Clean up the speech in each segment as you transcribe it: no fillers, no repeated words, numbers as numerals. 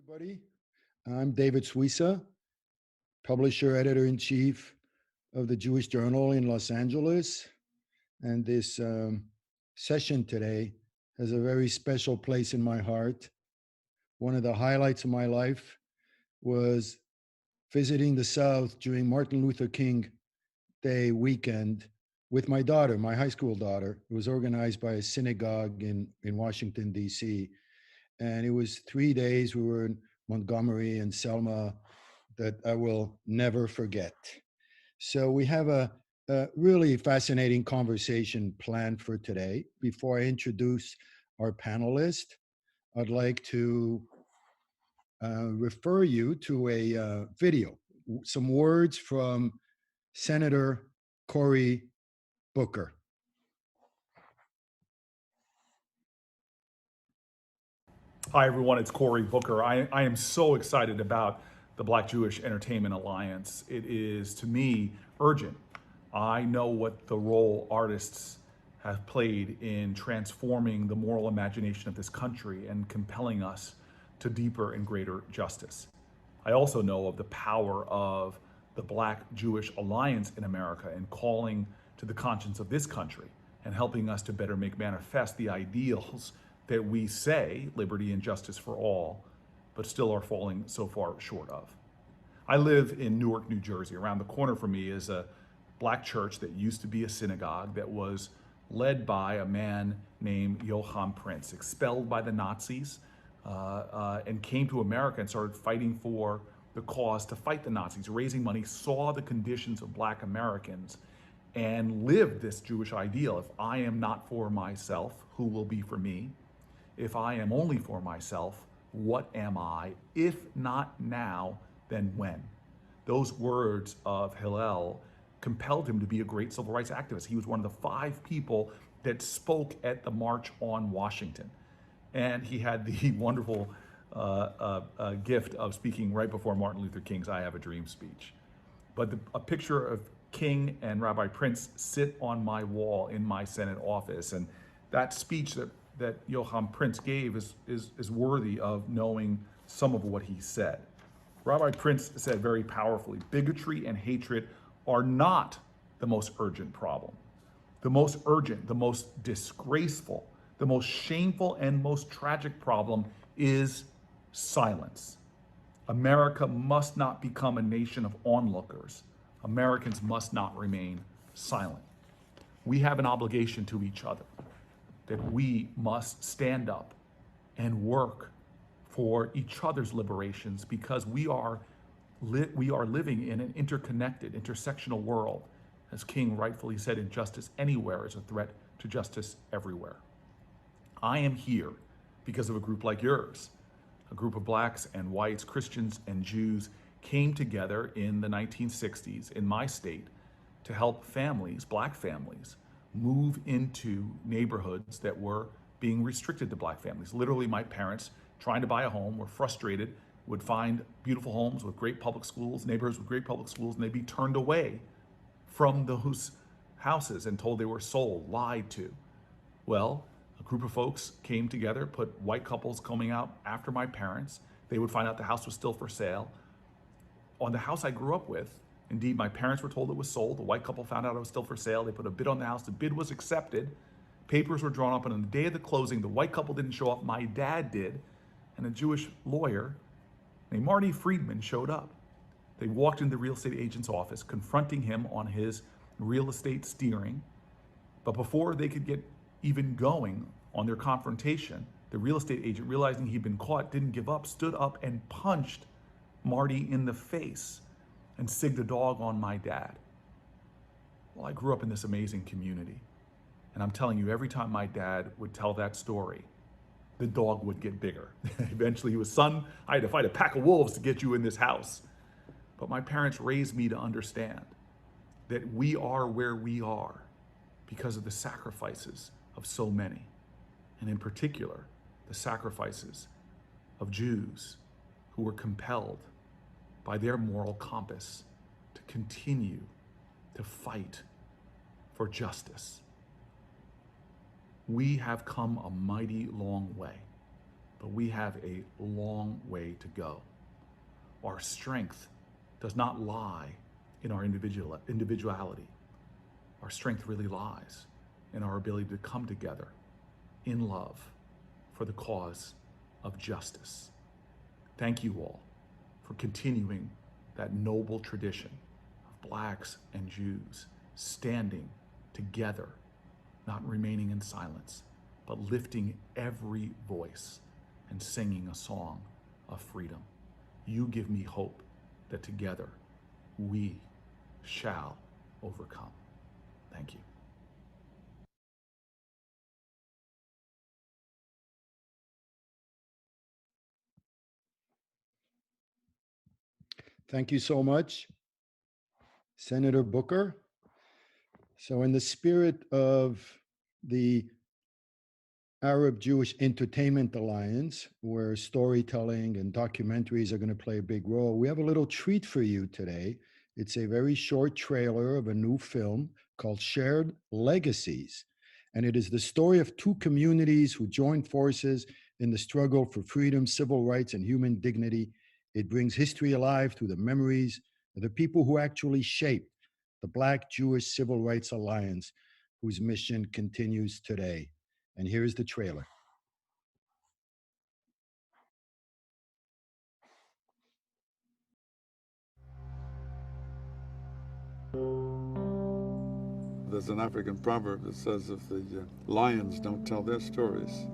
Everybody. I'm David Suissa, publisher, editor-in-chief of the Jewish Journal in Los Angeles. And this session today has a very special place in my heart. One of the highlights of my life was visiting the South during Martin Luther King Day weekend with my daughter, my high school daughter. It was organized by a synagogue in Washington, D.C. And it was 3 days. We were in Montgomery and Selma that I will never forget. So we have a really fascinating conversation planned for today. Before I introduce our panelist, I'd like to refer you to a video, some words from Senator Cory Booker. Hi, everyone. It's Cory Booker. I am so excited about the Black Jewish Entertainment Alliance. It is, to me, urgent. I know what the role artists have played in transforming the moral imagination of this country and compelling us to deeper and greater justice. I also know of the power of the Black Jewish Alliance in America in calling to the conscience of this country and helping us to better make manifest the ideals that we say, liberty and justice for all, but still are falling so far short of. I live in Newark, New Jersey. Around the corner from me is a Black church that used to be a synagogue that was led by a man named Johann Prince, expelled by the Nazis, and came to America and started fighting for the cause to fight the Nazis, raising money, saw the conditions of Black Americans, and lived this Jewish ideal. If I am not for myself, who will be for me? If I am only for myself, what am I? If not now, then when? Those words of Hillel compelled him to be a great civil rights activist. He was one of the 5 people that spoke at the March on Washington. And he had the wonderful gift of speaking right before Martin Luther King's I Have a Dream speech. But a picture of King and Rabbi Prince sit on my wall in my Senate office. And that speech that Johann Prince gave is worthy of knowing some of what he said. Rabbi Prince said very powerfully, bigotry and hatred are not the most urgent problem. The most urgent, the most disgraceful, the most shameful and most tragic problem is silence. America must not become a nation of onlookers. Americans must not remain silent. We have an obligation to each other that we must stand up and work for each other's liberations, because we are living in an interconnected, intersectional world. As King rightfully said, injustice anywhere is a threat to justice everywhere. I am here because of a group like yours. A group of Blacks and whites, Christians and Jews came together in the 1960s in my state to help families, Black families, move into neighborhoods that were being restricted to Black families. Literally, my parents, trying to buy a home, were frustrated, would find beautiful homes with great public schools, neighborhoods with great public schools, and they'd be turned away from those houses and told they were sold, lied to. Well, a group of folks came together, put white couples coming out after my parents. They would find out the house was still for sale. On the house I grew up with, indeed, my parents were told it was sold. The white couple found out it was still for sale. They put a bid on the house. The bid was accepted. Papers were drawn up, and on the day of the closing, the white couple didn't show up. My dad did, and a Jewish lawyer named Marty Friedman showed up. They walked into the real estate agent's office, confronting him on his real estate steering. But before they could get even going on their confrontation, the real estate agent, realizing he'd been caught, didn't give up, stood up and punched Marty in the face and sigged a dog on my dad. Well, I grew up in this amazing community. And I'm telling you, every time my dad would tell that story, the dog would get bigger. Eventually he was, son, I had to fight a pack of wolves to get you in this house. But my parents raised me to understand that we are where we are because of the sacrifices of so many. And in particular, the sacrifices of Jews who were compelled by their moral compass to continue to fight for justice. We have come a mighty long way. but we have a long way to go. Our strength does not lie in our individuality. Our strength really lies in our ability to come together in love for the cause of justice. Thank you all for continuing that noble tradition of Blacks and Jews standing together, not remaining in silence, but lifting every voice and singing a song of freedom. You give me hope that together we shall overcome. Thank you. Thank you so much, Senator Booker. So in the spirit of the Arab Jewish Entertainment Alliance, where storytelling and documentaries are going to play a big role, we have a little treat for you today. It's a very short trailer of a new film called Shared Legacies. And it is the story of two communities who joined forces in the struggle for freedom, civil rights, and human dignity. It brings history alive through the memories of the people who actually shaped the Black Jewish Civil Rights Alliance, whose mission continues today. And here's the trailer. There's an African proverb that says if the lions don't tell their stories,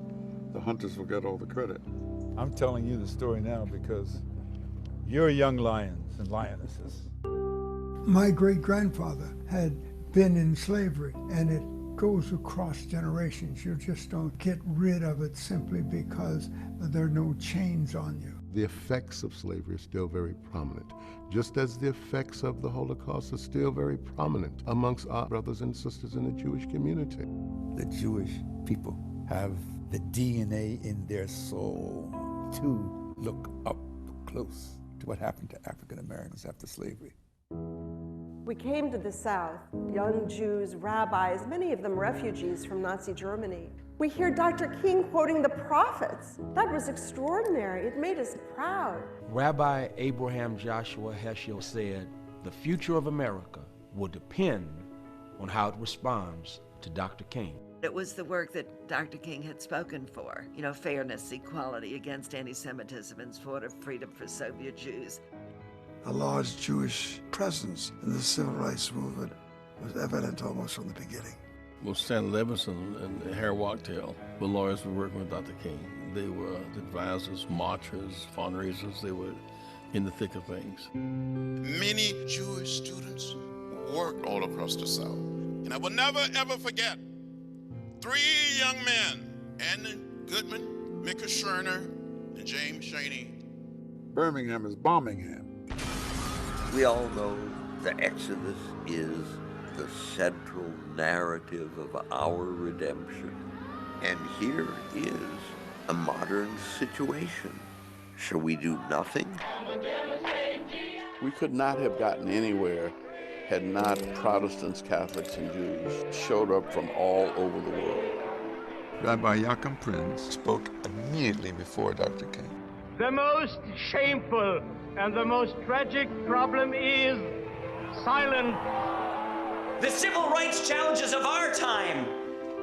the hunters will get all the credit. I'm telling you the story now because you're young lions and lionesses. My great-grandfather had been in slavery, and it goes across generations. You just don't get rid of it simply because there are no chains on you. The effects of slavery are still very prominent, just as the effects of the Holocaust are still very prominent amongst our brothers and sisters in the Jewish community. The Jewish people have the DNA in their soul to look up close to what happened to African Americans after slavery. We came to the South, young Jews, rabbis, many of them refugees from Nazi Germany. We hear Dr. King quoting the prophets. That was extraordinary. It made us proud. Rabbi Abraham Joshua Heschel said, "The future of America will depend on how it responds to Dr. King." It was the work that Dr. King had spoken for, fairness, equality, against anti-Semitism, and for freedom for Soviet Jews. A large Jewish presence in the civil rights movement was evident almost from the beginning. Well, Stan Levinson and Harry Wachtel were lawyers who were working with Dr. King. They were advisors, marchers, fundraisers. They were in the thick of things. Many Jewish students worked all across the South. And I will never, ever forget 3 young men, Andy Goodman, Micah Scherner, and James Shaney. Birmingham is Birmingham. We all know the Exodus is the central narrative of our redemption. And here is a modern situation. Shall we do nothing? We could not have gotten anywhere had not Protestants, Catholics, and Jews showed up from all over the world. Rabbi Yaakov Prince spoke immediately before Dr. King. The most shameful and the most tragic problem is silence. The civil rights challenges of our time,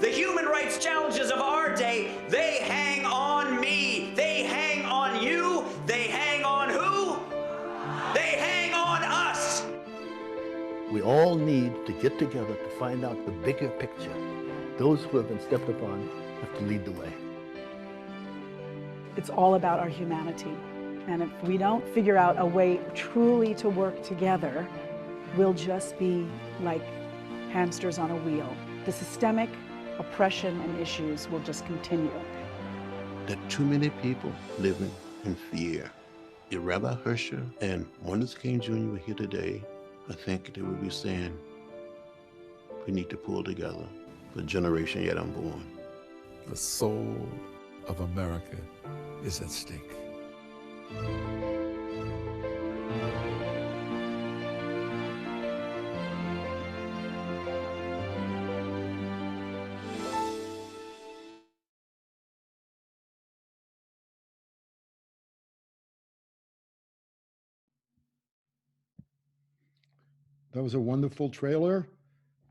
the human rights challenges of our day, they hang on me. They hang on you. They hang on who? They hang on us. We all need to get together to find out the bigger picture. Those who have been stepped upon have to lead the way. It's all about our humanity. And if we don't figure out a way truly to work together, we'll just be like hamsters on a wheel. The systemic oppression and issues will just continue. There are too many people living in fear. If Rabbi Herscher and Martin Luther King Jr. were here today, I think they would be saying, we need to pull together for the generation yet unborn. The soul of America is at stake. That was a wonderful trailer.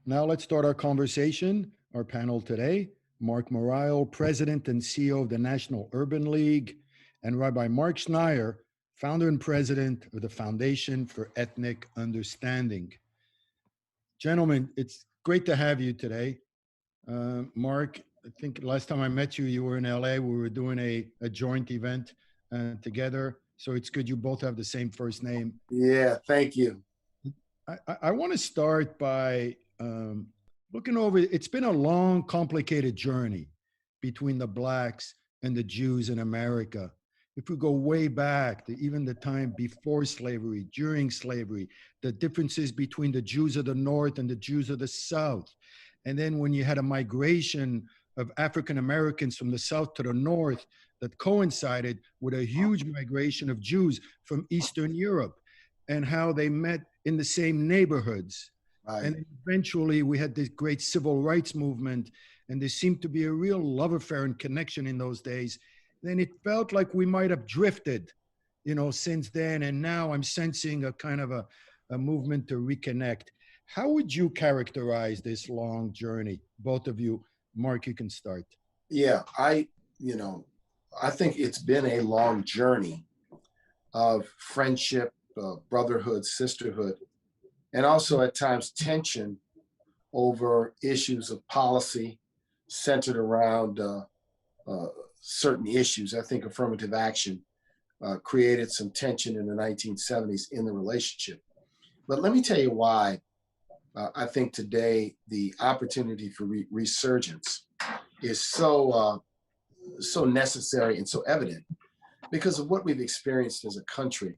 Now let's start our conversation. Our panel today, Marc Morial, President and CEO of the National Urban League, and Rabbi Marc Schneier, founder and president of the Foundation for Ethnic Understanding. Gentlemen, it's great to have you today. Marc, I think last time I met you, you were in LA. We were doing a joint event together. So it's good you both have the same first name. Yeah, thank you. I want to start by looking over, it's been a long, complicated journey between the Blacks and the Jews in America. If we go way back to even the time before slavery, during slavery, the differences between the Jews of the North and the Jews of the South. And then when you had a migration of African Americans from the South to the North that coincided with a huge migration of Jews from Eastern Europe, and how they met in the same neighborhoods. Right. And eventually we had this great civil rights movement, and there seemed to be a real love affair and connection in those days. Then it felt like we might have drifted, since then. And now I'm sensing a kind of a movement to reconnect. How would you characterize this long journey? Both of you. Marc, you can start. Yeah, I think it's been a long journey of friendship, brotherhood, sisterhood, and also at times tension over issues of policy centered around certain issues. I think affirmative action created some tension in the 1970s in the relationship. But let me tell you why I think today the opportunity for resurgence is so necessary and so evident because of what we've experienced as a country.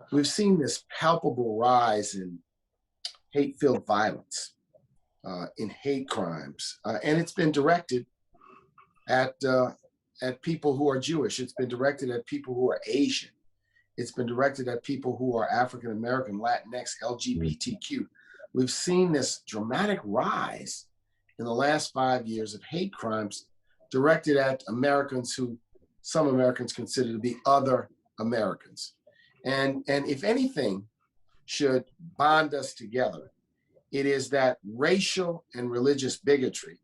We've seen this palpable rise in hate-filled violence, in hate crimes, and it's been directed at people who are Jewish. It's been directed at people who are Asian. It's been directed at people who are African American, Latinx, LGBTQ. We've seen this dramatic rise in the last 5 years of hate crimes directed at Americans who some Americans consider to be other Americans. And if anything should bond us together, it is that racial and religious bigotry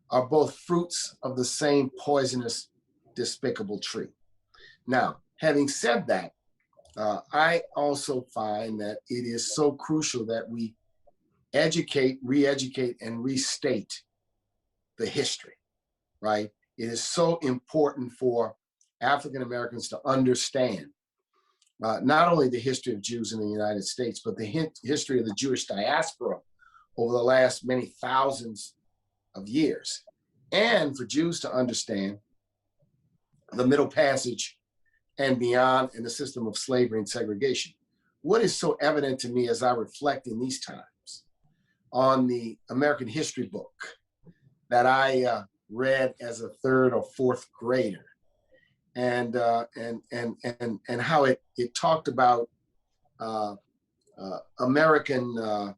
are both fruits of the same poisonous, despicable tree. Now, having said that, I also find that it is so crucial that we educate, re-educate, and restate the history, right? It is so important for African Americans to understand not only the history of Jews in the United States, but the history of the Jewish diaspora over the last many thousands of years. And for Jews to understand the Middle Passage and beyond in the system of slavery and segregation. What is so evident to me as I reflect in these times on the American history book that I read as a third or fourth grader, and how it talked about American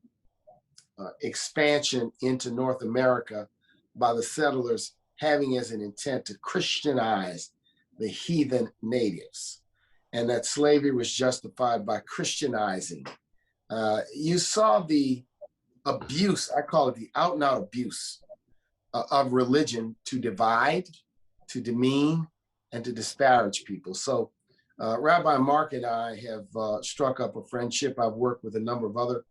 expansion into North America by the settlers having as an intent to Christianize the heathen natives, and that slavery was justified by Christianizing. You saw the abuse, I call it the out and out abuse of religion to divide, to demean, and to disparage people. So Rabbi Marc and I have struck up a friendship. I've worked with a number of other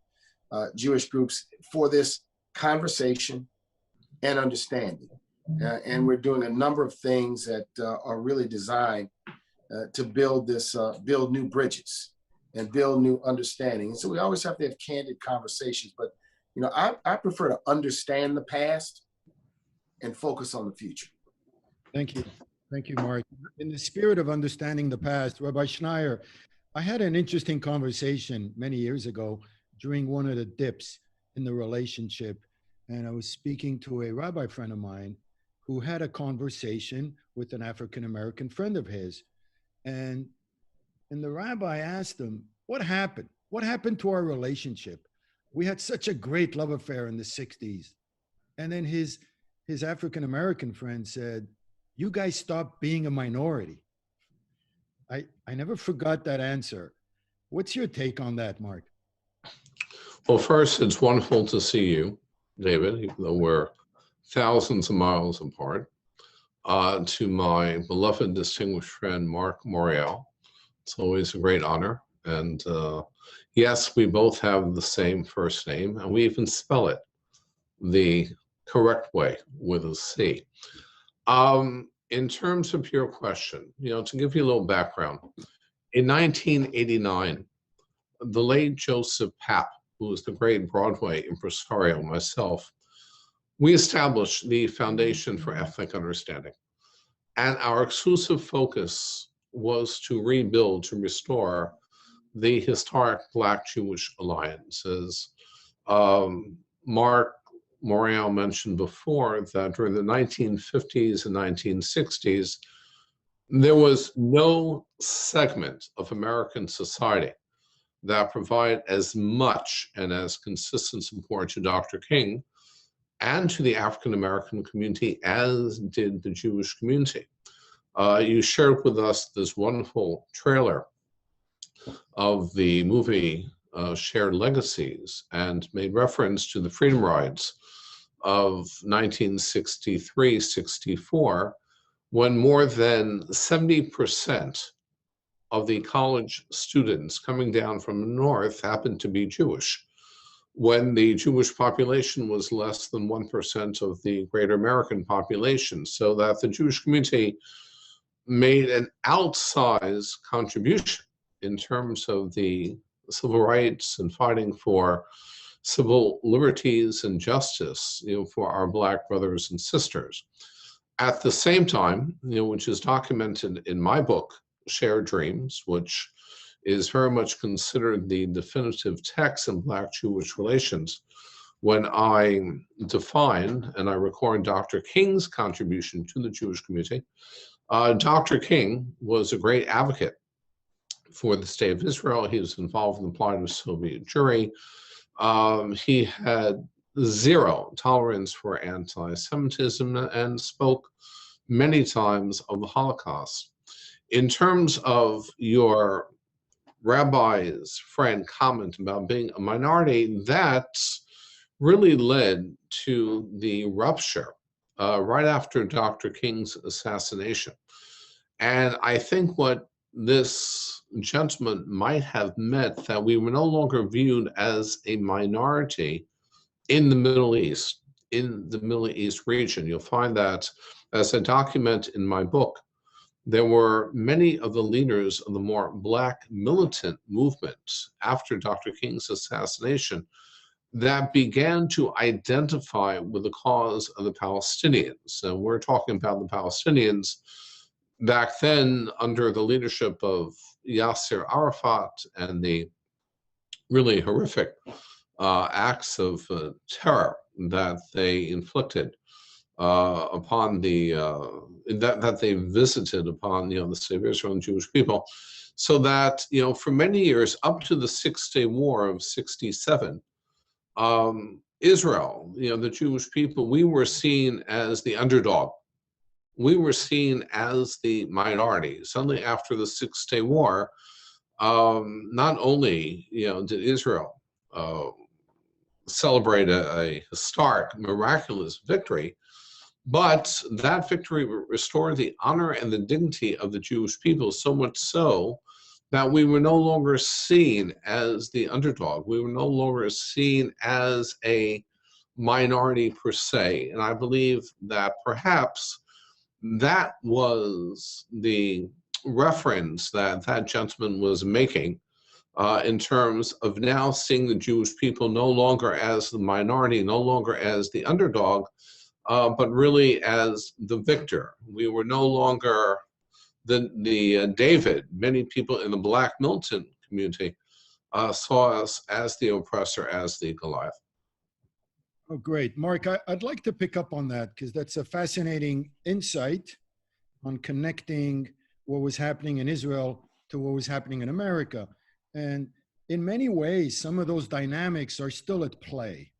Jewish groups for this conversation and understanding. And we're doing a number of things that are really designed to build new bridges and build new understanding. And so we always have to have candid conversations, but I prefer to understand the past and focus on the future. Thank you. Thank you, Marc. In the spirit of understanding the past, Rabbi Schneier, I had an interesting conversation many years ago during one of the dips in the relationship. And I was speaking to a rabbi friend of mine who had a conversation with an African-American friend of his. And the rabbi asked him, what happened? What happened to our relationship? We had such a great love affair in the 60s. And then his African-American friend said, you guys stopped being a minority. I never forgot that answer. What's your take on that, Marc? Well, first, it's wonderful to see you, David, even though we're thousands of miles apart. To my beloved, distinguished friend, Marc Morial, it's always a great honor. And yes, we both have the same first name, and we even spell it the correct way with a C. In terms of your question, to give you a little background, in 1989, the late Joseph Papp, who was the great Broadway impresario, myself, we established the Foundation for Ethnic Understanding. And our exclusive focus was to rebuild, to restore the historic Black-Jewish alliance. As Marc Morial mentioned before, that during the 1950s and 1960s, there was no segment of American society that provided as much and as consistent support to Dr. King and to the African-American community as did the Jewish community. You shared with us this wonderful trailer of the movie Shared Legacies and made reference to the Freedom Rides of 1963-64, when more than 70% of the college students coming down from the north happened to be Jewish, when the Jewish population was less than 1% of the greater American population, so that the Jewish community made an outsized contribution in terms of the civil rights and fighting for civil liberties and justice, for our Black brothers and sisters. At the same time, which is documented in my book, Shared Dreams, which is very much considered the definitive text in Black-Jewish relations, when I define and I record Dr. King's contribution to the Jewish community. Dr. King was a great advocate for the state of Israel. He was involved in the plight of the Soviet Jewry. He had zero tolerance for anti-Semitism and spoke many times of the Holocaust. In terms of your rabbi's friend comment about being a minority, that really led to the rupture right after Dr. King's assassination. And I think what this gentleman might have meant that we were no longer viewed as a minority in the Middle East, region. You'll find that, as I document in my book, there were many of the leaders of the more Black militant movements after Dr. King's assassination that began to identify with the cause of the Palestinians. And we're talking about the Palestinians back then under the leadership of Yasser Arafat and the really horrific acts of terror that they inflicted upon the, that they visited upon, the state of Israel and Jewish people. So that, for many years, up to the Six-Day War of '67, Israel, the Jewish people, we were seen as the underdog. We were seen as the minority. Suddenly after the Six-Day War, not only, did Israel celebrate a historic, miraculous victory, but that victory restored the honor and the dignity of the Jewish people, so much so that we were no longer seen as the underdog. We were no longer seen as a minority per se. And I believe that perhaps that was the reference that that gentleman was making in terms of now seeing the Jewish people no longer as the minority, no longer as the underdog, but really as the victor. We were no longer the David. Many people in the Black militant community saw us as the oppressor, as the Goliath. Oh, great. Marc, I'd like to pick up on that because that's a fascinating insight on connecting what was happening in Israel to what was happening in America. And in many ways, some of those dynamics are still at play.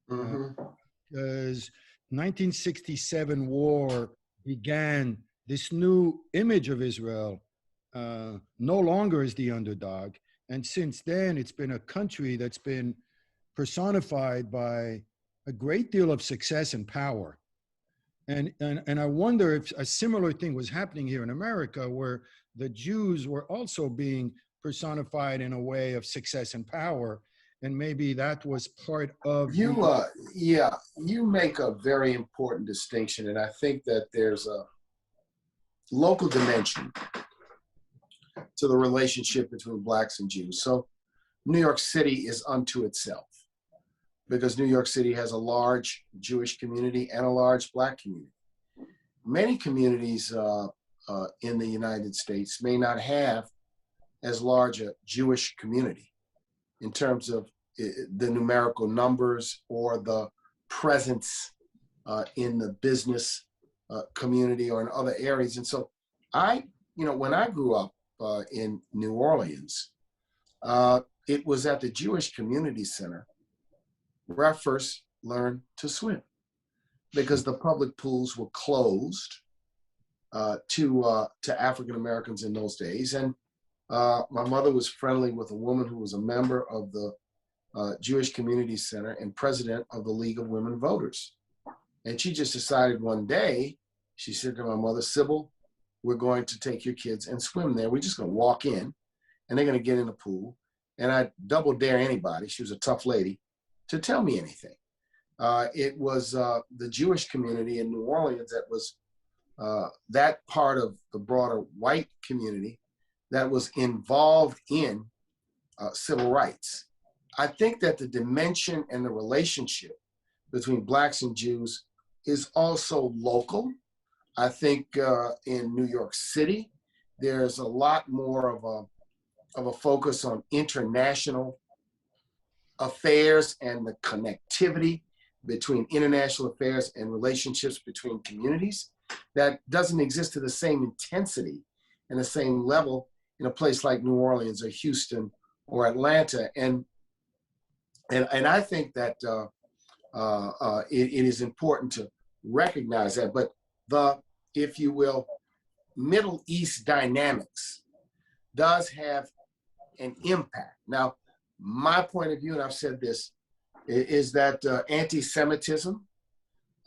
Because 1967 war began this new image of Israel no longer as the underdog. And since then, it's been a country that's been personified by a great deal of success and power. And I wonder if a similar thing was happening here in America, where the Jews were also being personified in a way of success and power. And maybe that was part of yeah, you make a very important distinction. And I think that there's a local dimension to the relationship between Blacks and Jews. So New York City is unto itself, because New York City has a large Jewish community and a large Black community. Many communities in the United States may not have as large a Jewish community in terms of the numerical numbers or the presence in the business community or in other areas. And so when I grew up in New Orleans, it was at the Jewish Community Center where I first learned to swim, because the public pools were closed to African Americans in those days. And my mother was friendly with a woman who was a member of the Jewish Community Center and president of the League of Women Voters. And she just decided one day, she said to my mother, "Sybil, we're going to take your kids and swim there. We're just going to walk in and they're going to get in the pool." And I double dare anybody, she was a tough lady, to tell me anything. It was the Jewish community in New Orleans that was that part of the broader white community that was involved in civil rights. I think that the dimension and the relationship between Blacks and Jews is also local. I think in New York City, there's a lot more of a focus on international affairs and the connectivity between international affairs and relationships between communities that doesn't exist to the same intensity and the same level in a place like New Orleans or Houston or Atlanta. And I think that it is important to recognize that. But the, if you will, Middle East dynamics does have an impact. Now, my point of view, and I've said this, is that anti-Semitism,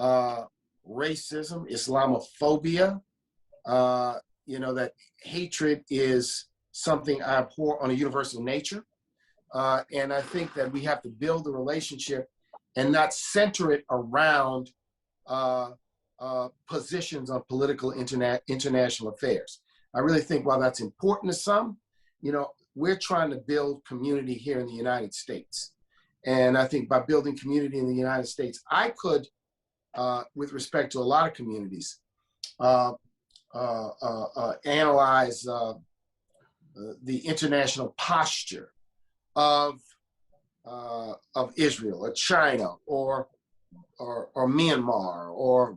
racism, Islamophobia, that hatred is something I abhor on a universal nature. And I think that we have to build the relationship and not center it around positions on political international affairs. I really think while that's important to some, we're trying to build community here in the United States. And I think by building community in the United States, I could, with respect to a lot of communities, analyze the international posture of Israel or China or Myanmar or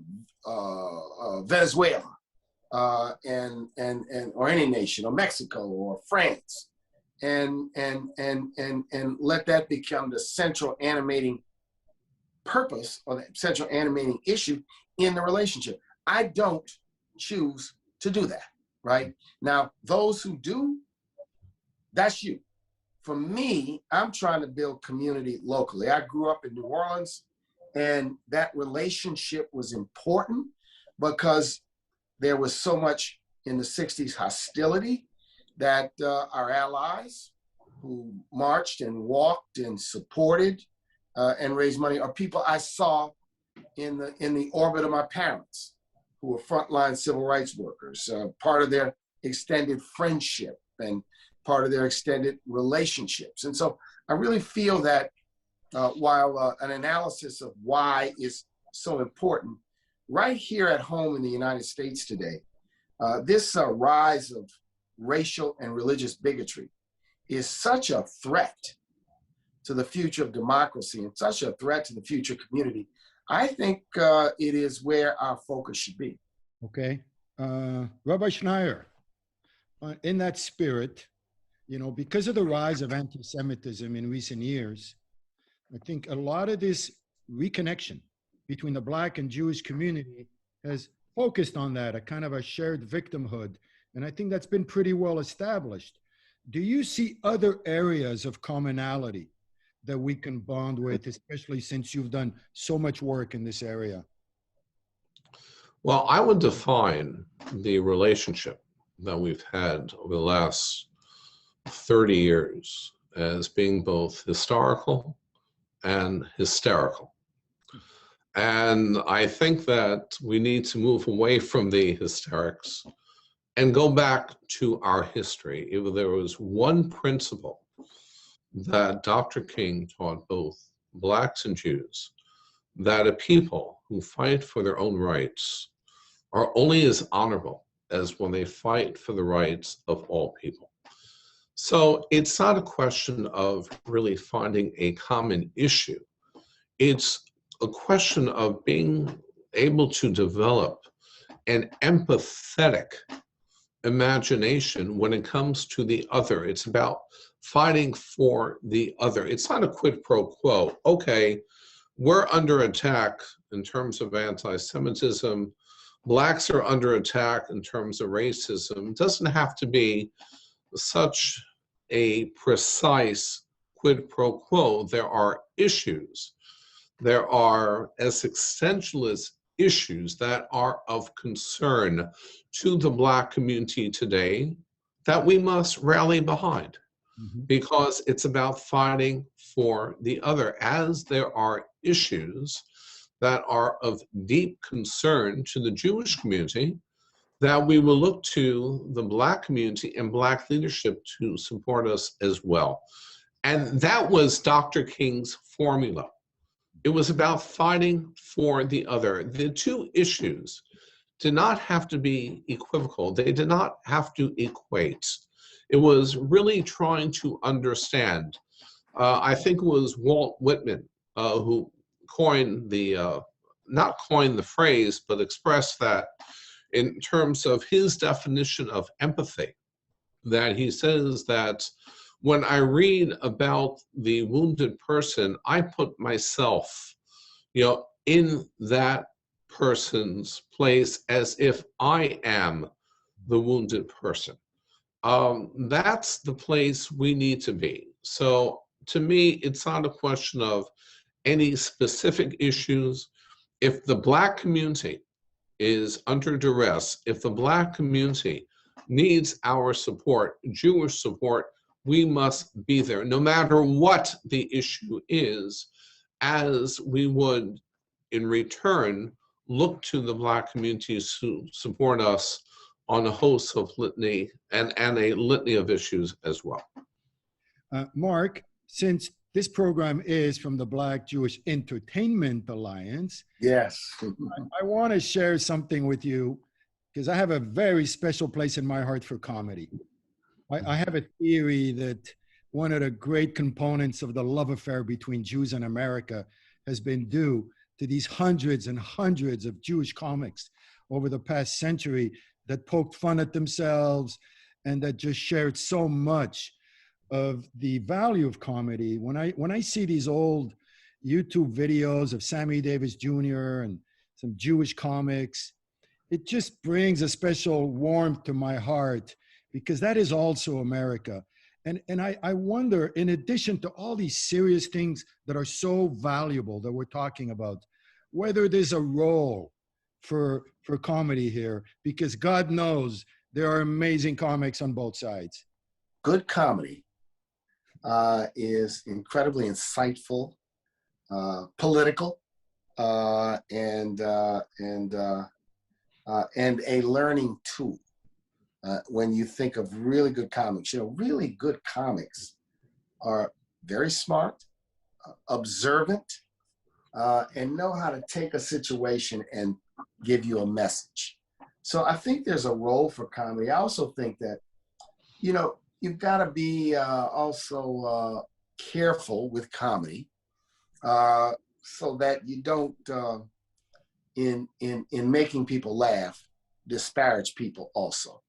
Venezuela and or any nation, or Mexico or France, and let that become the central animating purpose or the central animating issue in the relationship. I don't choose to do that, right? Now, those who do, that's you. For me, I'm trying to build community locally. I grew up in New Orleans, and that relationship was important because there was so much in the 60s hostility that our allies who marched and walked and supported and raised money are people I saw in the orbit of my parents, who were frontline civil rights workers, part of their extended friendship and part of their extended relationships. And so I really feel that while an analysis of why is so important, right here at home in the United States today, this rise of racial and religious bigotry is such a threat to the future of democracy and such a threat to the future community. I think it is where our focus should be. Okay. Rabbi Schneier, in that spirit, because of the rise of anti-Semitism in recent years, I think a lot of this reconnection between the Black and Jewish community has focused on that, a kind of a shared victimhood. And I think that's been pretty well established. Do you see other areas of commonality that we can bond with, especially since you've done so much work in this area? Well, I would define the relationship that we've had over the last 30 years as being both historical and hysterical. And I think that we need to move away from the hysterics and go back to our history. If there was one principle that Dr. King taught both Blacks and Jews, that a people who fight for their own rights are only as honorable as when they fight for the rights of all people. So it's not a question of really finding a common issue. It's a question of being able to develop an empathetic imagination when it comes to the other. It's about fighting for the other. It's not a quid pro quo. Okay, we're under attack in terms of anti-Semitism. Blacks are under attack in terms of racism. It doesn't have to be such a precise quid pro quo. There are issues. There are existentialist issues that are of concern to the Black community today that we must rally behind, because it's about fighting for the other, as there are issues that are of deep concern to the Jewish community that we will look to the Black community and Black leadership to support us as well. And that was Dr. King's formula. It was about fighting for the other. The two issues did not have to be equivocal. They did not have to equate. It was really trying to understand. I think it was Walt Whitman who coined the, not coined the phrase, but expressed that in terms of his definition of empathy, that he says that when I read about the wounded person, I put myself, in that person's place as if I am the wounded person. That's the place we need to be. So to me, it's not a question of any specific issues. If the Black community is under duress, if the Black community needs our support, Jewish support, we must be there, no matter what the issue is, as we would in return look to the Black communities who support us on a host of litany and a litany of issues as well. Mark, since this program is from the Black Jewish Entertainment Alliance, yes, I want to share something with you because I have a very special place in my heart for comedy. I have a theory that one of the great components of the love affair between Jews and America has been due to these hundreds and hundreds of Jewish comics over the past century that poked fun at themselves and that just shared so much of the value of comedy. When I see these old YouTube videos of Sammy Davis Jr. and some Jewish comics, it just brings a special warmth to my heart, because that is also America. And I wonder, in addition to all these serious things that are so valuable that we're talking about, whether there's a role for comedy here, because God knows there are amazing comics on both sides. Good comedy is incredibly insightful, political, and a learning tool. When you think of really good comics, really good comics are very smart, observant, and know how to take a situation and give you a message. So I think there's a role for comedy. I also think that, you've got to be also careful with comedy so that you don't, in making people laugh, disparage people also.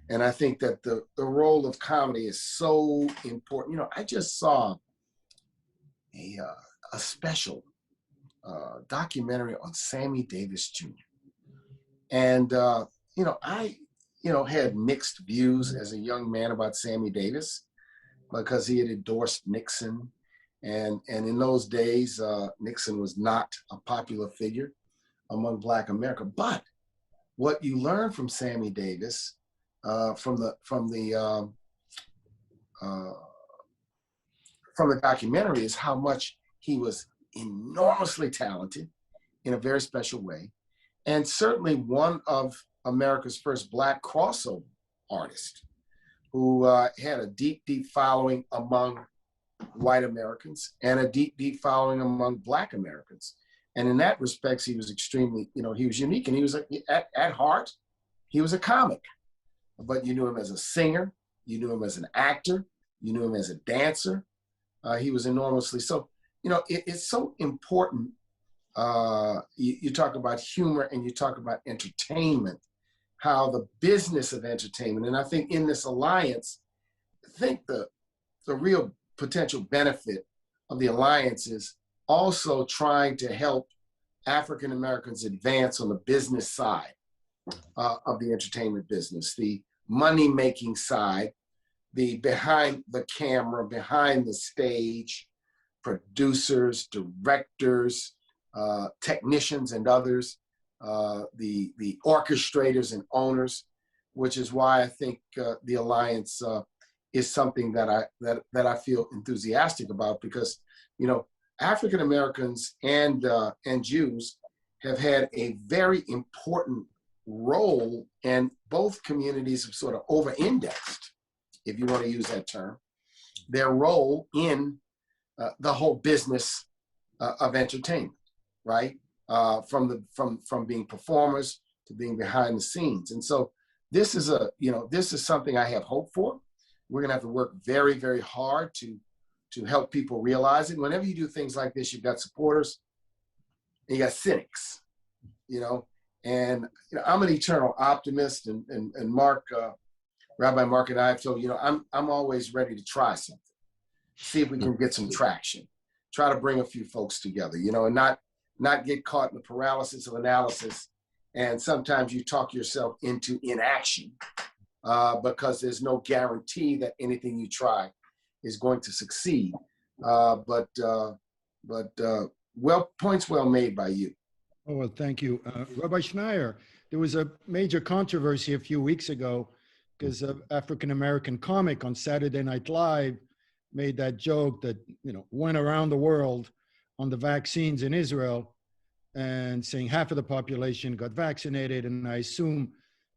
And I think that the role of comedy is so important. I just saw a special documentary on Sammy Davis Jr. And, I, had mixed views as a young man about Sammy Davis because he had endorsed Nixon And in those days, Nixon was not a popular figure among Black America. But what you learn from Sammy Davis, from the documentary, is how much he was enormously talented in a very special way, and certainly one of America's first Black crossover artists, who had a deep, deep following among white Americans and a deep, deep following among Black Americans. And in that respect, he was extremely, he was unique. And he was, at heart, he was a comic. But you knew him as a singer, you knew him as an actor, you knew him as a dancer. He was enormously, so, it's so important. You talk about humor and you talk about entertainment, how the business of entertainment, and I think in this alliance, I think the real potential benefit of the alliance is also trying to help African Americans advance on the business side of the entertainment business, the money-making side, the behind the camera, behind the stage, producers, directors, technicians and others, the orchestrators and owners, which is why I think the alliance is something that I feel enthusiastic about, because African Americans and Jews have had a very important role, and both communities have sort of over-indexed, if you want to use that term, their role in the whole business of entertainment, right? From being performers to being behind the scenes. And so this is something I have hope for. We're gonna have to work very, very hard to help people realize it. Whenever you do things like this, you've got supporters and you got cynics, and I'm an eternal optimist, and Mark, Rabbi Marc and I have told, I'm always ready to try something, see if we can get some traction, try to bring a few folks together, and not get caught in the paralysis of analysis. And sometimes you talk yourself into inaction because there's no guarantee that anything you try is going to succeed. But points well made by you. Oh, well, thank you. Rabbi Schneier, there was a major controversy a few weeks ago because an African-American comic on Saturday Night Live made that joke that, went around the world on the vaccines in Israel and saying half of the population got vaccinated. And I assume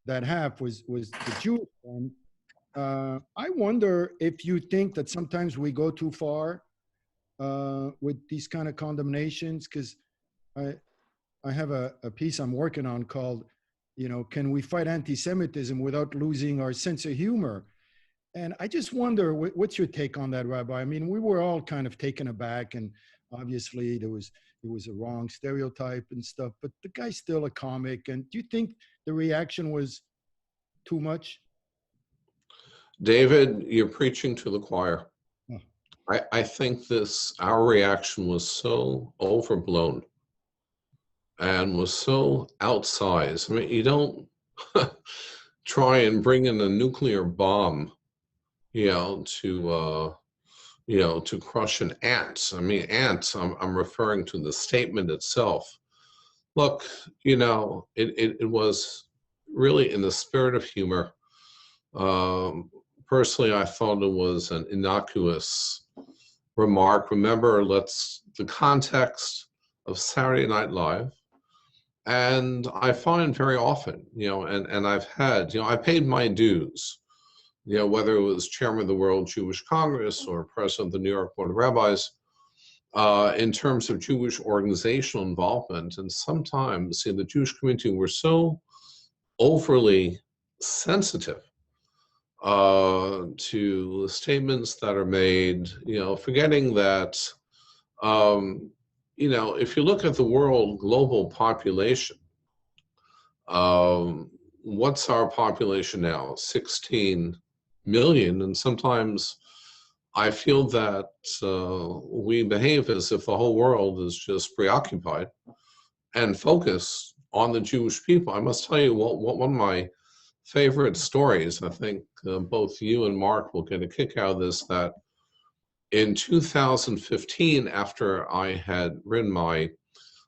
that half was the Jewish one. I wonder if you think that sometimes we go too far with these kind of condemnations, because I have a piece I'm working on called, can we fight anti-Semitism without losing our sense of humor? And I just wonder, what's your take on that, Rabbi? I mean, we were all kind of taken aback, and obviously there was a wrong stereotype and stuff, but the guy's still a comic. And do you think the reaction was too much? David, you're preaching to the choir. I think our reaction was so overblown and was so outsized. I mean, you don't try and bring in a nuclear bomb, to crush an ant. I mean, ants, I'm referring to the statement itself. Look, it was really in the spirit of humor. Personally, I thought it was an innocuous remark. Remember, the context of Saturday Night Live. And I find very often, and I've had, I paid my dues, whether it was chairman of the World Jewish Congress or president of the New York Board of Rabbis, in terms of Jewish organizational involvement. And sometimes in the Jewish community, we're so overly sensitive to statements that are made, forgetting that, if you look at the world global population, what's our population now? 16 million. And sometimes I feel that we behave as if the whole world is just preoccupied and focused on the Jewish people. I must tell you, one of my favorite stories, I think both you and Mark will get a kick out of this, that in 2015, after I had written my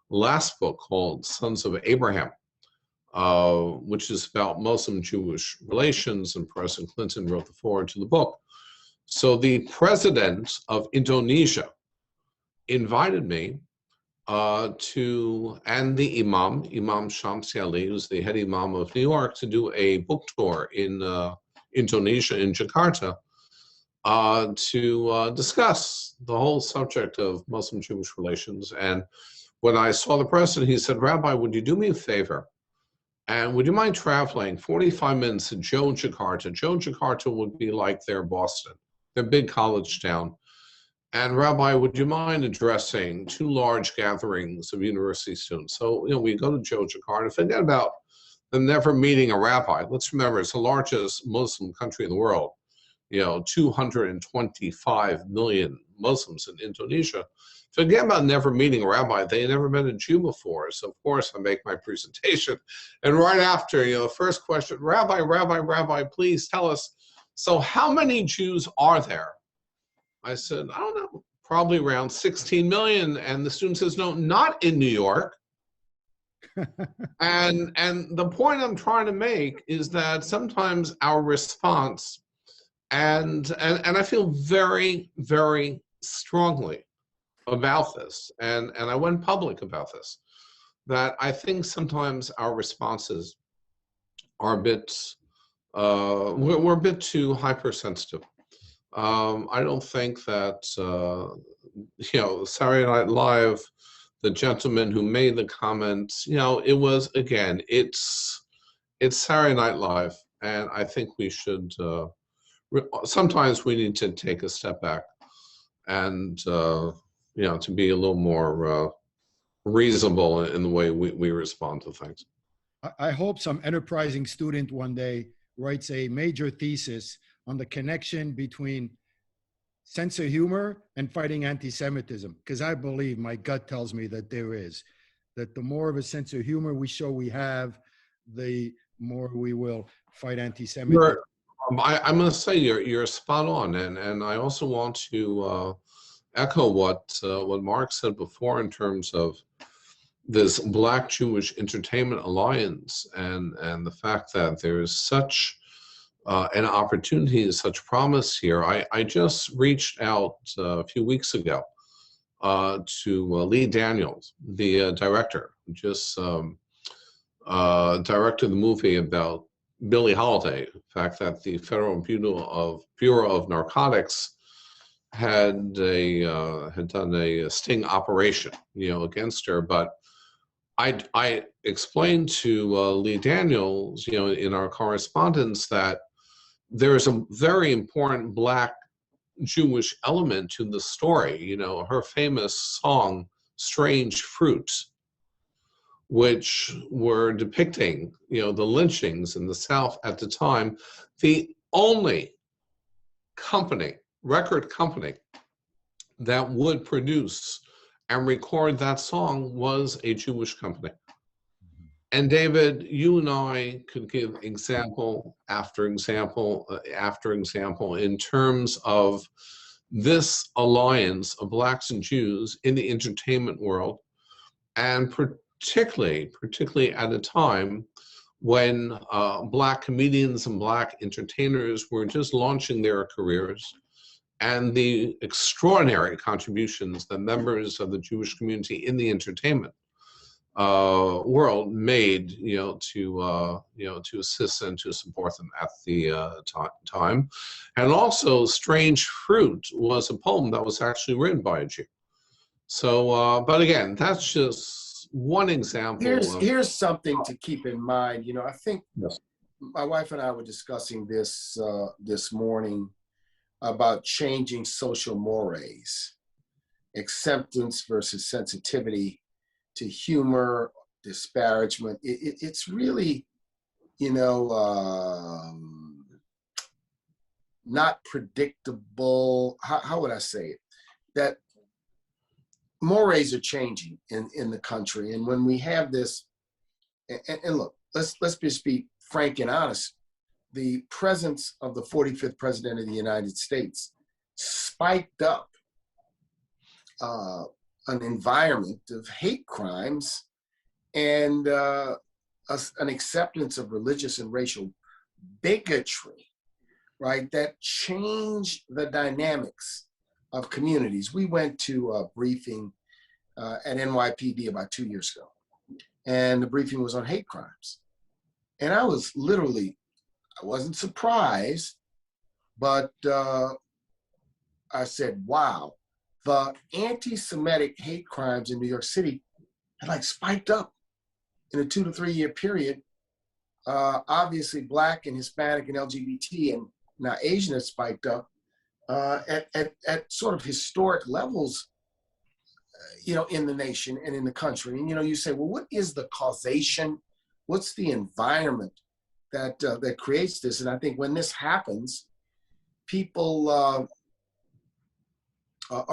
last book called Sons of Abraham, which is about Muslim-Jewish relations, and President Clinton wrote the foreword to the book. So the president of Indonesia invited me and the Imam Shamsi Ali, who's the head Imam of New York, to do a book tour in Indonesia, in Jakarta, to discuss the whole subject of Muslim-Jewish relations. And when I saw the president, he said, "Rabbi, would you do me a favor? And would you mind traveling 45 minutes to Jakarta? Jakarta would be like their Boston, their big college town. And Rabbi, would you mind addressing 2 large gatherings of university students?" So, we go to Jakarta. Forget about them never meeting a rabbi. Let's remember, it's the largest Muslim country in the world. 225 million Muslims in Indonesia. Forget about never meeting a rabbi. They never met a Jew before. So, of course, I make my presentation. And right after, the first question, Rabbi, please tell us, so how many Jews are there? I said, I don't know, probably around 16 million. And the student says, no, not in New York. and the point I'm trying to make is that sometimes our response, and I feel very, very strongly about this, and I went public about this, that I think sometimes our responses are a bit, we're a bit too hypersensitive. I don't think that, Saturday Night Live, the gentleman who made the comments, it was, again, it's Saturday Night Live, and I think we should, sometimes we need to take a step back and, to be a little more reasonable in the way we respond to things. I hope some enterprising student one day writes a major thesis on the connection between sense of humor and fighting anti-Semitism, because I believe, my gut tells me that there is, that the more of a sense of humor we show we have, the more we will fight anti-Semitism. I'm going to say you're spot on, and I also want to echo what Marc said before in terms of this Black Jewish Entertainment Alliance, and the fact that there is such an opportunity, such promise here. I just reached out a few weeks ago to Lee Daniels, the director, who just directed the movie about Billie Holiday. The fact that the Federal Bureau of Narcotics had done a sting operation, against her. But I explained to Lee Daniels, in our correspondence, that there is a very important Black Jewish element to the story. Her famous song, "Strange Fruit," which were depicting, the lynchings in the South at the time. The only record company that would produce and record that song was a Jewish company. And David, you and I could give example after example after example in terms of this alliance of Blacks and Jews in the entertainment world, and particularly at a time when Black comedians and Black entertainers were just launching their careers, and the extraordinary contributions that members of the Jewish community in the entertainment world made, to assist and to support them at the time. And also, "Strange Fruit" was a poem that was actually written by a Jew. So, but again, that's just one example. Here's something to keep in mind. I think my wife and I were discussing this this morning about changing social mores, acceptance versus sensitivity to humor, disparagement. It's really, not predictable. How would I say it? That mores are changing in the country. And when we have this, and look, let's just be frank and honest. The presence of the 45th president of the United States spiked up an environment of hate crimes and an acceptance of religious and racial bigotry, right, that changed the dynamics of communities. We went to a briefing at NYPD about 2 years ago, and the briefing was on hate crimes. And I was literally, I wasn't surprised, but I said, wow, the anti-Semitic hate crimes in New York City had like spiked up in a 2 to 3 year period. Obviously Black and Hispanic and LGBT and now Asian has spiked up at sort of historic levels, in the nation and in the country. And, you say, well, what is the causation? What's the environment that creates this? And I think when this happens, people are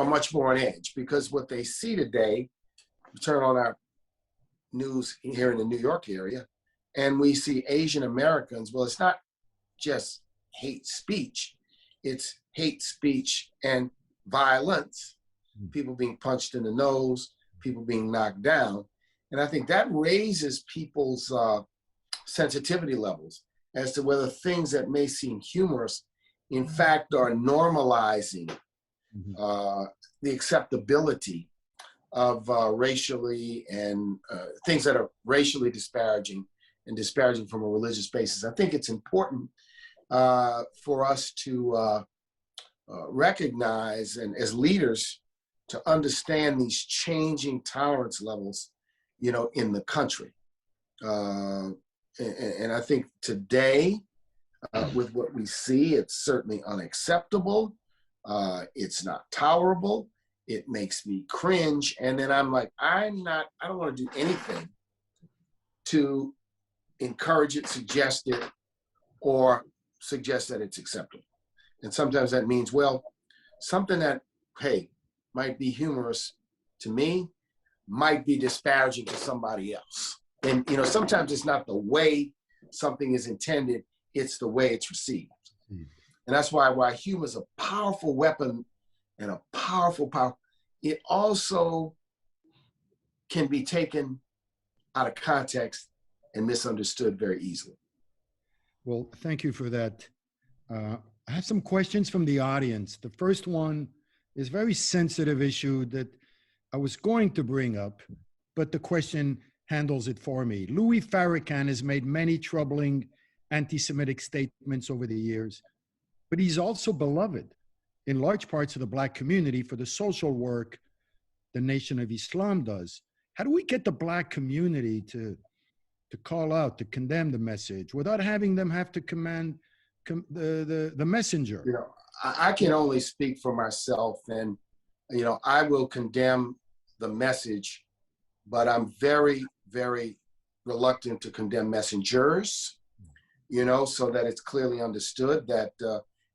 much more on edge, because what they see today, we turn on our news here in the New York area, and we see Asian Americans, well, it's not just hate speech, it's hate speech and violence, people being punched in the nose, people being knocked down. And I think that raises people's sensitivity levels as to whether things that may seem humorous, in fact, are normalizing the acceptability of racially and things that are racially disparaging and disparaging from a religious basis. I think it's important for us to recognize, and as leaders, to understand these changing tolerance levels, in the country. And I think today, with what we see, it's certainly unacceptable. It's not tolerable. It makes me cringe. And then I'm like, I don't want to do anything to encourage it, suggest it, or suggest that it's acceptable. And sometimes that means, well, something that, hey, might be humorous to me might be disparaging to somebody else. And, sometimes it's not the way something is intended, it's the way it's received. And that's why humor is a powerful weapon and a powerful power. It also can be taken out of context and misunderstood very easily. Well, thank you for that. I have some questions from the audience. The first one is a very sensitive issue that I was going to bring up, but the question handles it for me. Louis Farrakhan has made many troubling anti-Semitic statements over the years, but he's also beloved in large parts of the Black community for the social work the Nation of Islam does. How do we get the Black community to call out, to condemn the message without having them have to command the messenger? I can only speak for myself, and, I will condemn the message, but I'm very, very reluctant to condemn messengers, so that it's clearly understood that,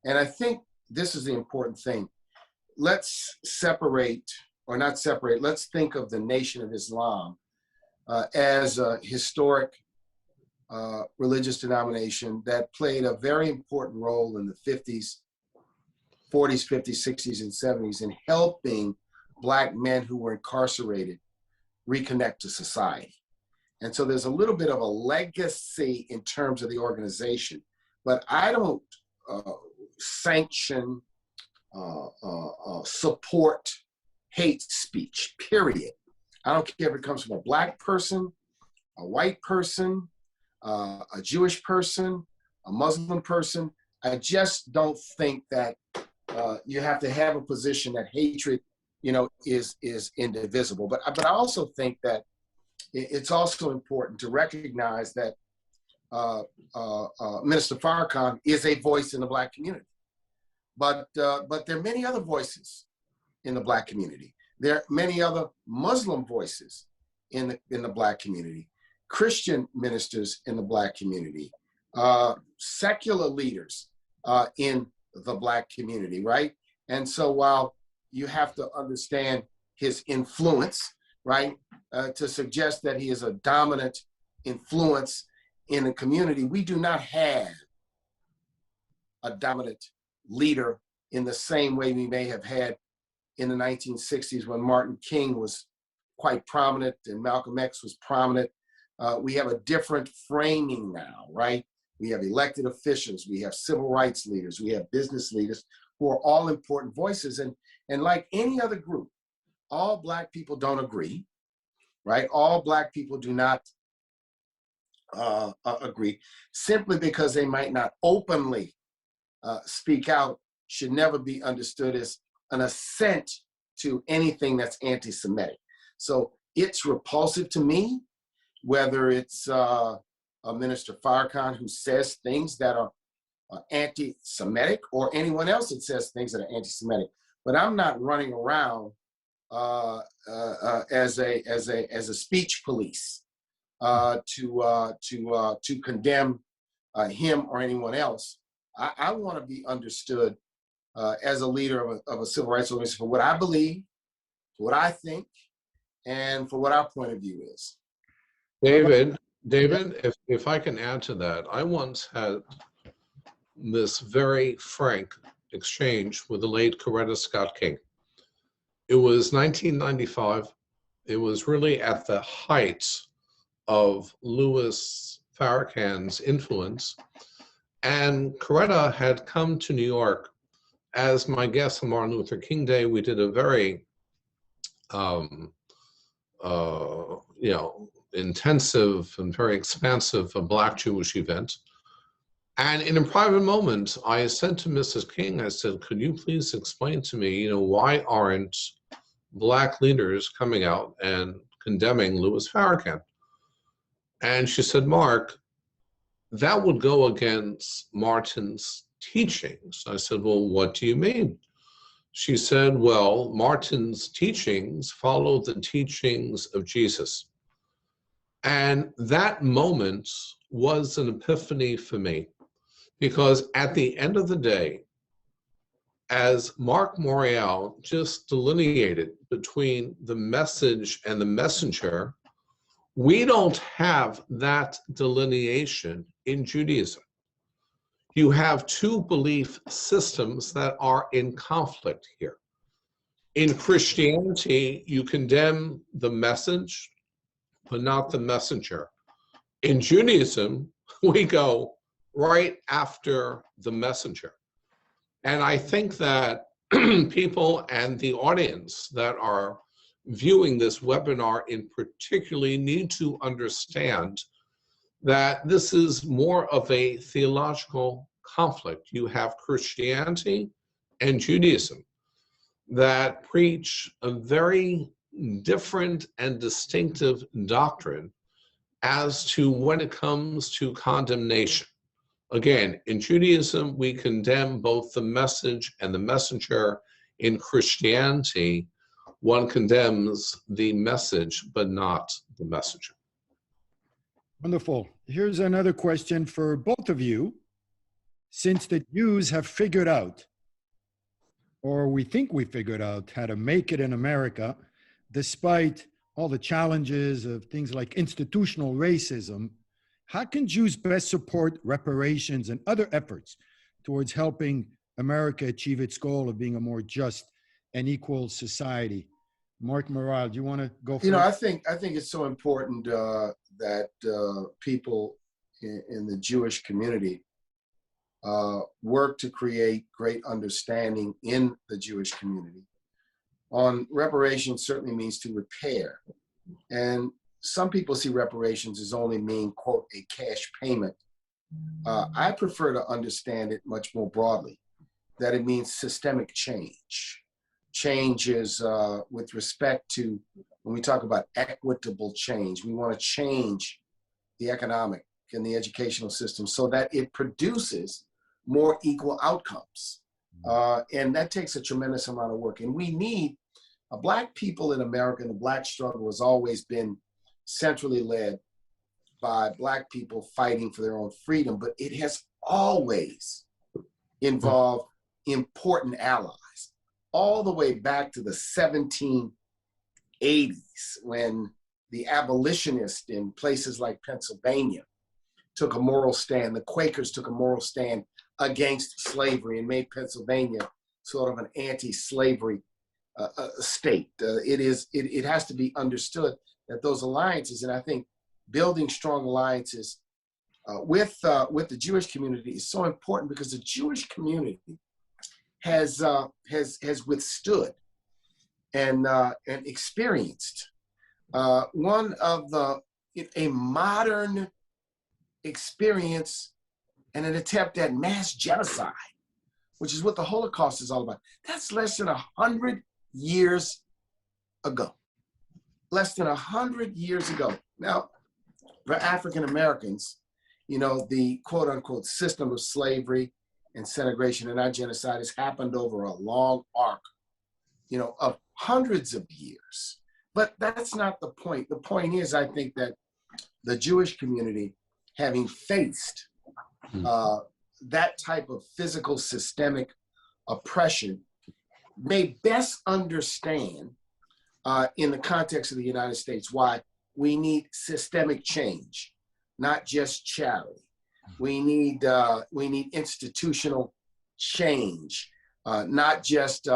and I think this is the important thing. Let's separate, or not separate, let's think of the Nation of Islam as a historic religious denomination that played a very important role in the 40s, 50s, 60s, and 70s in helping Black men who were incarcerated reconnect to society. And so there's a little bit of a legacy in terms of the organization, but I don't sanction, support hate speech, period. I don't care if it comes from a Black person, a white person, a Jewish person, a Muslim person. I just don't think that you have to have a position that hatred, is indivisible. But I also think that it's also important to recognize that Minister Farrakhan is a voice in the Black community. But there are many other voices in the Black community. There are many other Muslim voices in the Black community, Christian ministers in the Black community, secular leaders in the Black community, right? And so while you have to understand his influence, right, to suggest that he is a dominant influence in the community, we do not have a dominant leader in the same way we may have had in the 1960s when Martin King was quite prominent and Malcolm X was prominent. We have a different framing now, right? We have elected officials, we have civil rights leaders, we have business leaders who are all important voices. And like any other group, all Black people don't agree, right? All Black people do not agree. Simply because they might not openly speak out should never be understood as an assent to anything that's anti-Semitic. So it's repulsive to me, whether it's Minister Farrakhan who says things that are anti-Semitic or anyone else that says things that are anti-Semitic. But I'm not running around as a speech police to condemn him or anyone else. I want to be understood as a leader of a civil rights organization for what I believe, for what I think, and for what our point of view is. David, if I can add to that, I once had this very frank exchange with the late Coretta Scott King. It was 1995. It was really at the height of Louis Farrakhan's influence. And Coretta had come to New York as my guest on Martin Luther King Day. We did a very, intensive and very expansive Black Jewish event. And in a private moment, I said to Mrs. King, I said, could you please explain to me, why aren't Black leaders coming out and condemning Louis Farrakhan? And she said, Mark, that would go against Martin's teachings. I said, well, what do you mean? She said, well, Martin's teachings follow the teachings of Jesus. And that moment was an epiphany for me, because at the end of the day, as Marc Morial just delineated between the message and the messenger, we don't have that delineation in Judaism. You have two belief systems that are in conflict here. In Christianity, you condemn the message, but not the messenger. In Judaism, we go right after the messenger. And I think that people and the audience that are viewing this webinar in particularly need to understand that this is more of a theological conflict. You have Christianity and Judaism that preach a very different and distinctive doctrine as to when it comes to condemnation. Again, in Judaism, we condemn both the message and the messenger. In Christianity, one condemns the message, but not the messenger. Wonderful. Here's another question for both of you. Since the Jews have figured out, or we think we figured out, how to make it in America, despite all the challenges of things like institutional racism, how can Jews best support reparations and other efforts towards helping America achieve its goal of being a more just and equal society? Marc Morial, do you want to go first? I think it's so important that people in the Jewish community work to create great understanding in the Jewish community. On reparations certainly means to repair. And some people see reparations as only mean, quote, a cash payment. I prefer to understand it much more broadly, that it means systemic change. Change is with respect to, when we talk about equitable change, we want to change the economic and the educational system so that it produces more equal outcomes. And that takes a tremendous amount of work. And we need, Black people in America, and the Black struggle has always been centrally led by Black people fighting for their own freedom, but it has always involved important allies, all the way back to the 1780s, when the abolitionists in places like Pennsylvania took a moral stand. The Quakers took a moral stand against slavery and made Pennsylvania sort of an anti-slavery state. It has to be understood that those alliances, and I think building strong alliances with the Jewish community is so important, because the Jewish community has withstood and experienced one of a modern experience and an attempt at mass genocide, which is what the Holocaust is all about. That's less than 100 years ago. Less than 100 years ago. Now, for African Americans, you know, the quote unquote system of slavery and segregation and not genocide has happened over a long arc, you know, of hundreds of years. But that's not the point. The point is, I think that the Jewish community, having faced that type of physical systemic oppression, may best understand in the context of the United States why we need systemic change, not just charity. We need institutional change, not just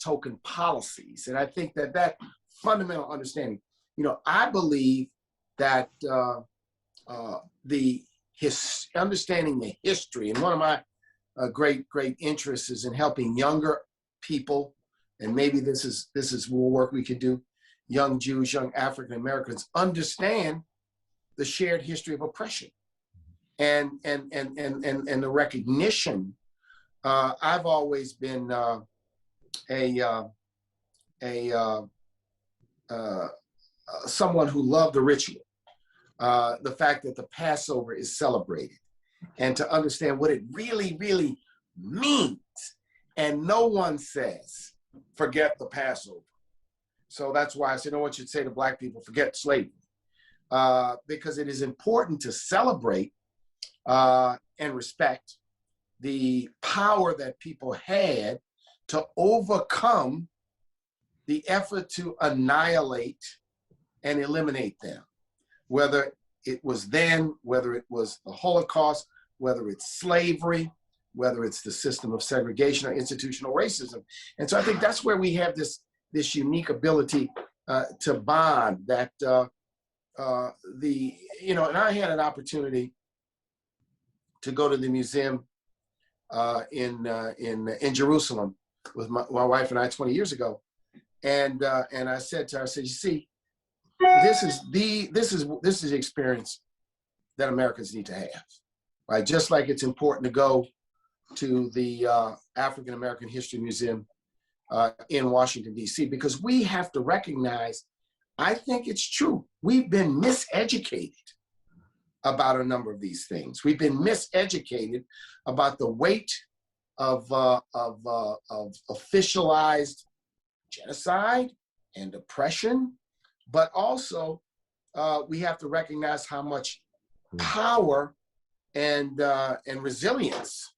token policies. And I think that fundamental understanding, you know, I believe that understanding the history, and one of my great interests is in helping younger people, and maybe this is more work we could do, young Jews, young African Americans, understand the shared history of oppression and the recognition. I've always been someone who loved the ritual, the fact that the Passover is celebrated, and to understand what it really, really means. And no one says, forget the Passover. So that's why I said, no one should say to Black people, forget slavery, because it is important to celebrate and respect the power that people had to overcome the effort to annihilate and eliminate them. Whether it was then, whether it was the Holocaust, whether it's slavery, whether it's the system of segregation or institutional racism. And so I think that's where we have this unique ability to bond, that and I had an opportunity to go to the museum in Jerusalem with my wife and I 20 years ago. And I said to her, I said, you see, this is the experience that Americans need to have, right? Just like it's important to go to the African American History Museum in Washington, D.C., because we have to recognize, I think it's true, we've been miseducated about a number of these things. We've been miseducated about the weight of officialized genocide and oppression, but also we have to recognize how much power and resilience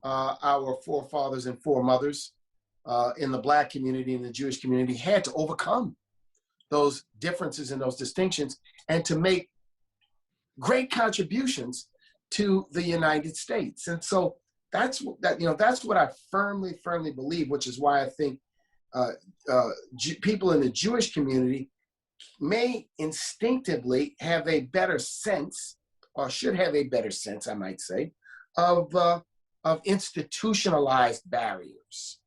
our forefathers and foremothers in the Black community and the Jewish community had to overcome those differences and those distinctions, and to make great contributions to the United States. And so that's what I firmly believe, which is why I think people in the Jewish community may instinctively have a better sense, or should have a better sense, I might say, of institutionalized barriers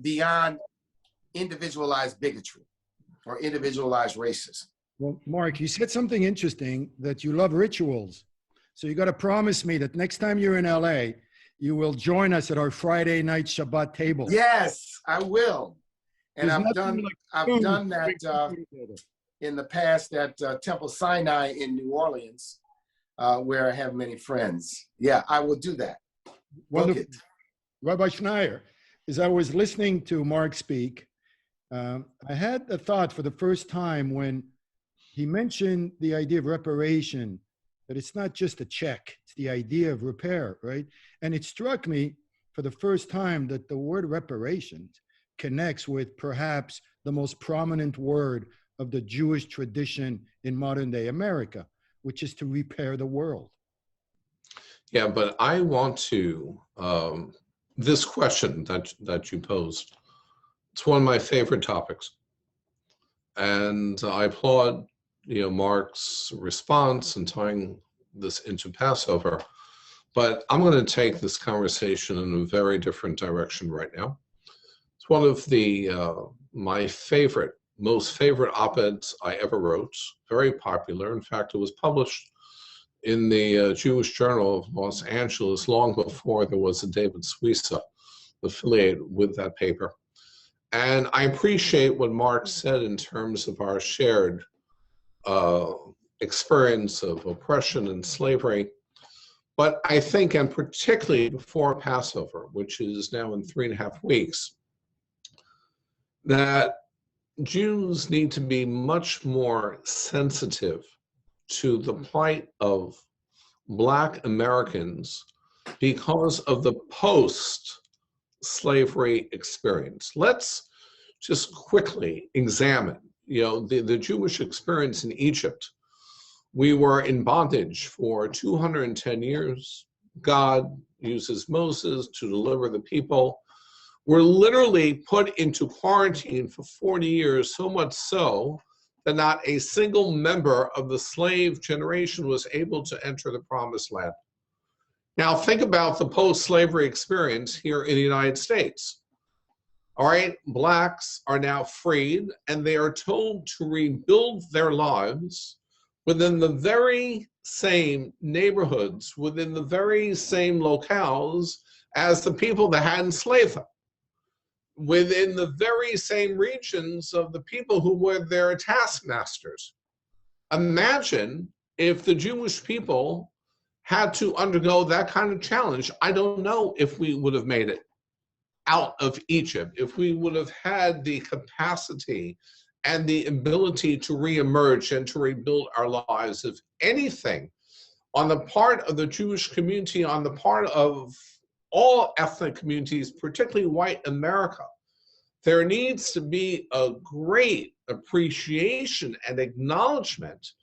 beyond individualized bigotry or individualized racism. Well, Mark, you said something interesting, that you love rituals. So you got to promise me that next time you're in LA, you will join us at our Friday night Shabbat table. Yes, I will. And There's I've done that in the past at Temple Sinai in New Orleans, where I have many friends. Yeah, I will do that. Wonderful. Rabbi Schneier, as I was listening to Mark speak, I had a thought for the first time when he mentioned the idea of reparation, that it's not just a check, it's the idea of repair, right? And it struck me for the first time that the word reparations connects with perhaps the most prominent word of the Jewish tradition in modern day America, which is to repair the world. Yeah, but I want to this question that you posed. It's one of my favorite topics. And I applaud, Marc's response and tying this into Passover. But I'm going to take this conversation in a very different direction right now. It's one of the my most favorite op-eds I ever wrote. Very popular. In fact, it was published in the Jewish Journal of Los Angeles long before there was a David Suissa affiliated with that paper. And I appreciate what Marc said in terms of our shared experience of oppression and slavery. But I think, and particularly before Passover, which is now in 3.5 weeks, that Jews need to be much more sensitive to the plight of Black Americans because of the post-slavery experience. Let's just quickly examine, the Jewish experience in Egypt. We were in bondage for 210 years. God uses Moses to deliver the people. We're literally put into quarantine for 40 years, so much so that not a single member of the slave generation was able to enter the promised land. Now think about the post-slavery experience here in the United States. All right, Blacks are now freed and they are told to rebuild their lives within the very same neighborhoods, within the very same locales as the people that had enslaved them, within the very same regions of the people who were their taskmasters. Imagine if the Jewish people had to undergo that kind of challenge. I don't know if we would have made it out of Egypt, if we would have had the capacity and the ability to reemerge and to rebuild our lives. If anything, on the part of the Jewish community, on the part of all ethnic communities, particularly white America, there needs to be a great appreciation and acknowledgement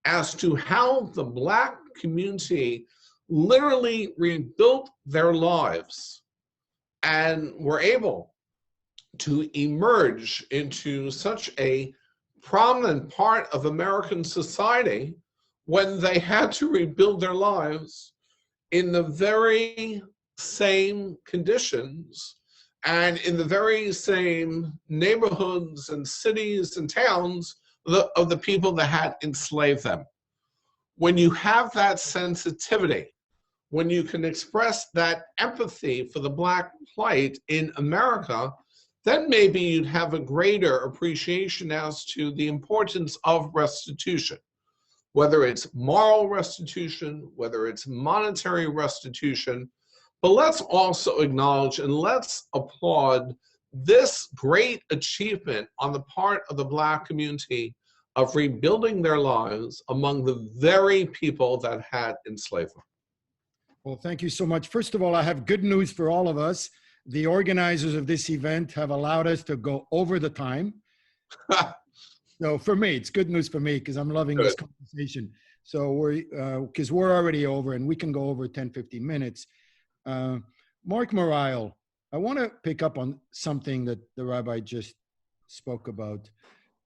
as to how the Black community literally rebuilt their lives and were able to emerge into such a prominent part of American society when they had to rebuild their lives in the very same conditions and in the very same neighborhoods and cities and towns of the people that had enslaved them. When you have that sensitivity, when you can express that empathy for the Black plight in America, then maybe you'd have a greater appreciation as to the importance of restitution, whether it's moral restitution, whether it's monetary restitution. But let's also acknowledge and let's applaud this great achievement on the part of the Black community of rebuilding their lives among the very people that had enslaved them. Well, thank you so much. First of all, I have good news for all of us. The organizers of this event have allowed us to go over the time. So for me, it's good news for me because I'm loving this conversation. So because we're already over and we can go over 10, 15 minutes. Marc Morial, I want to pick up on something that the rabbi just spoke about.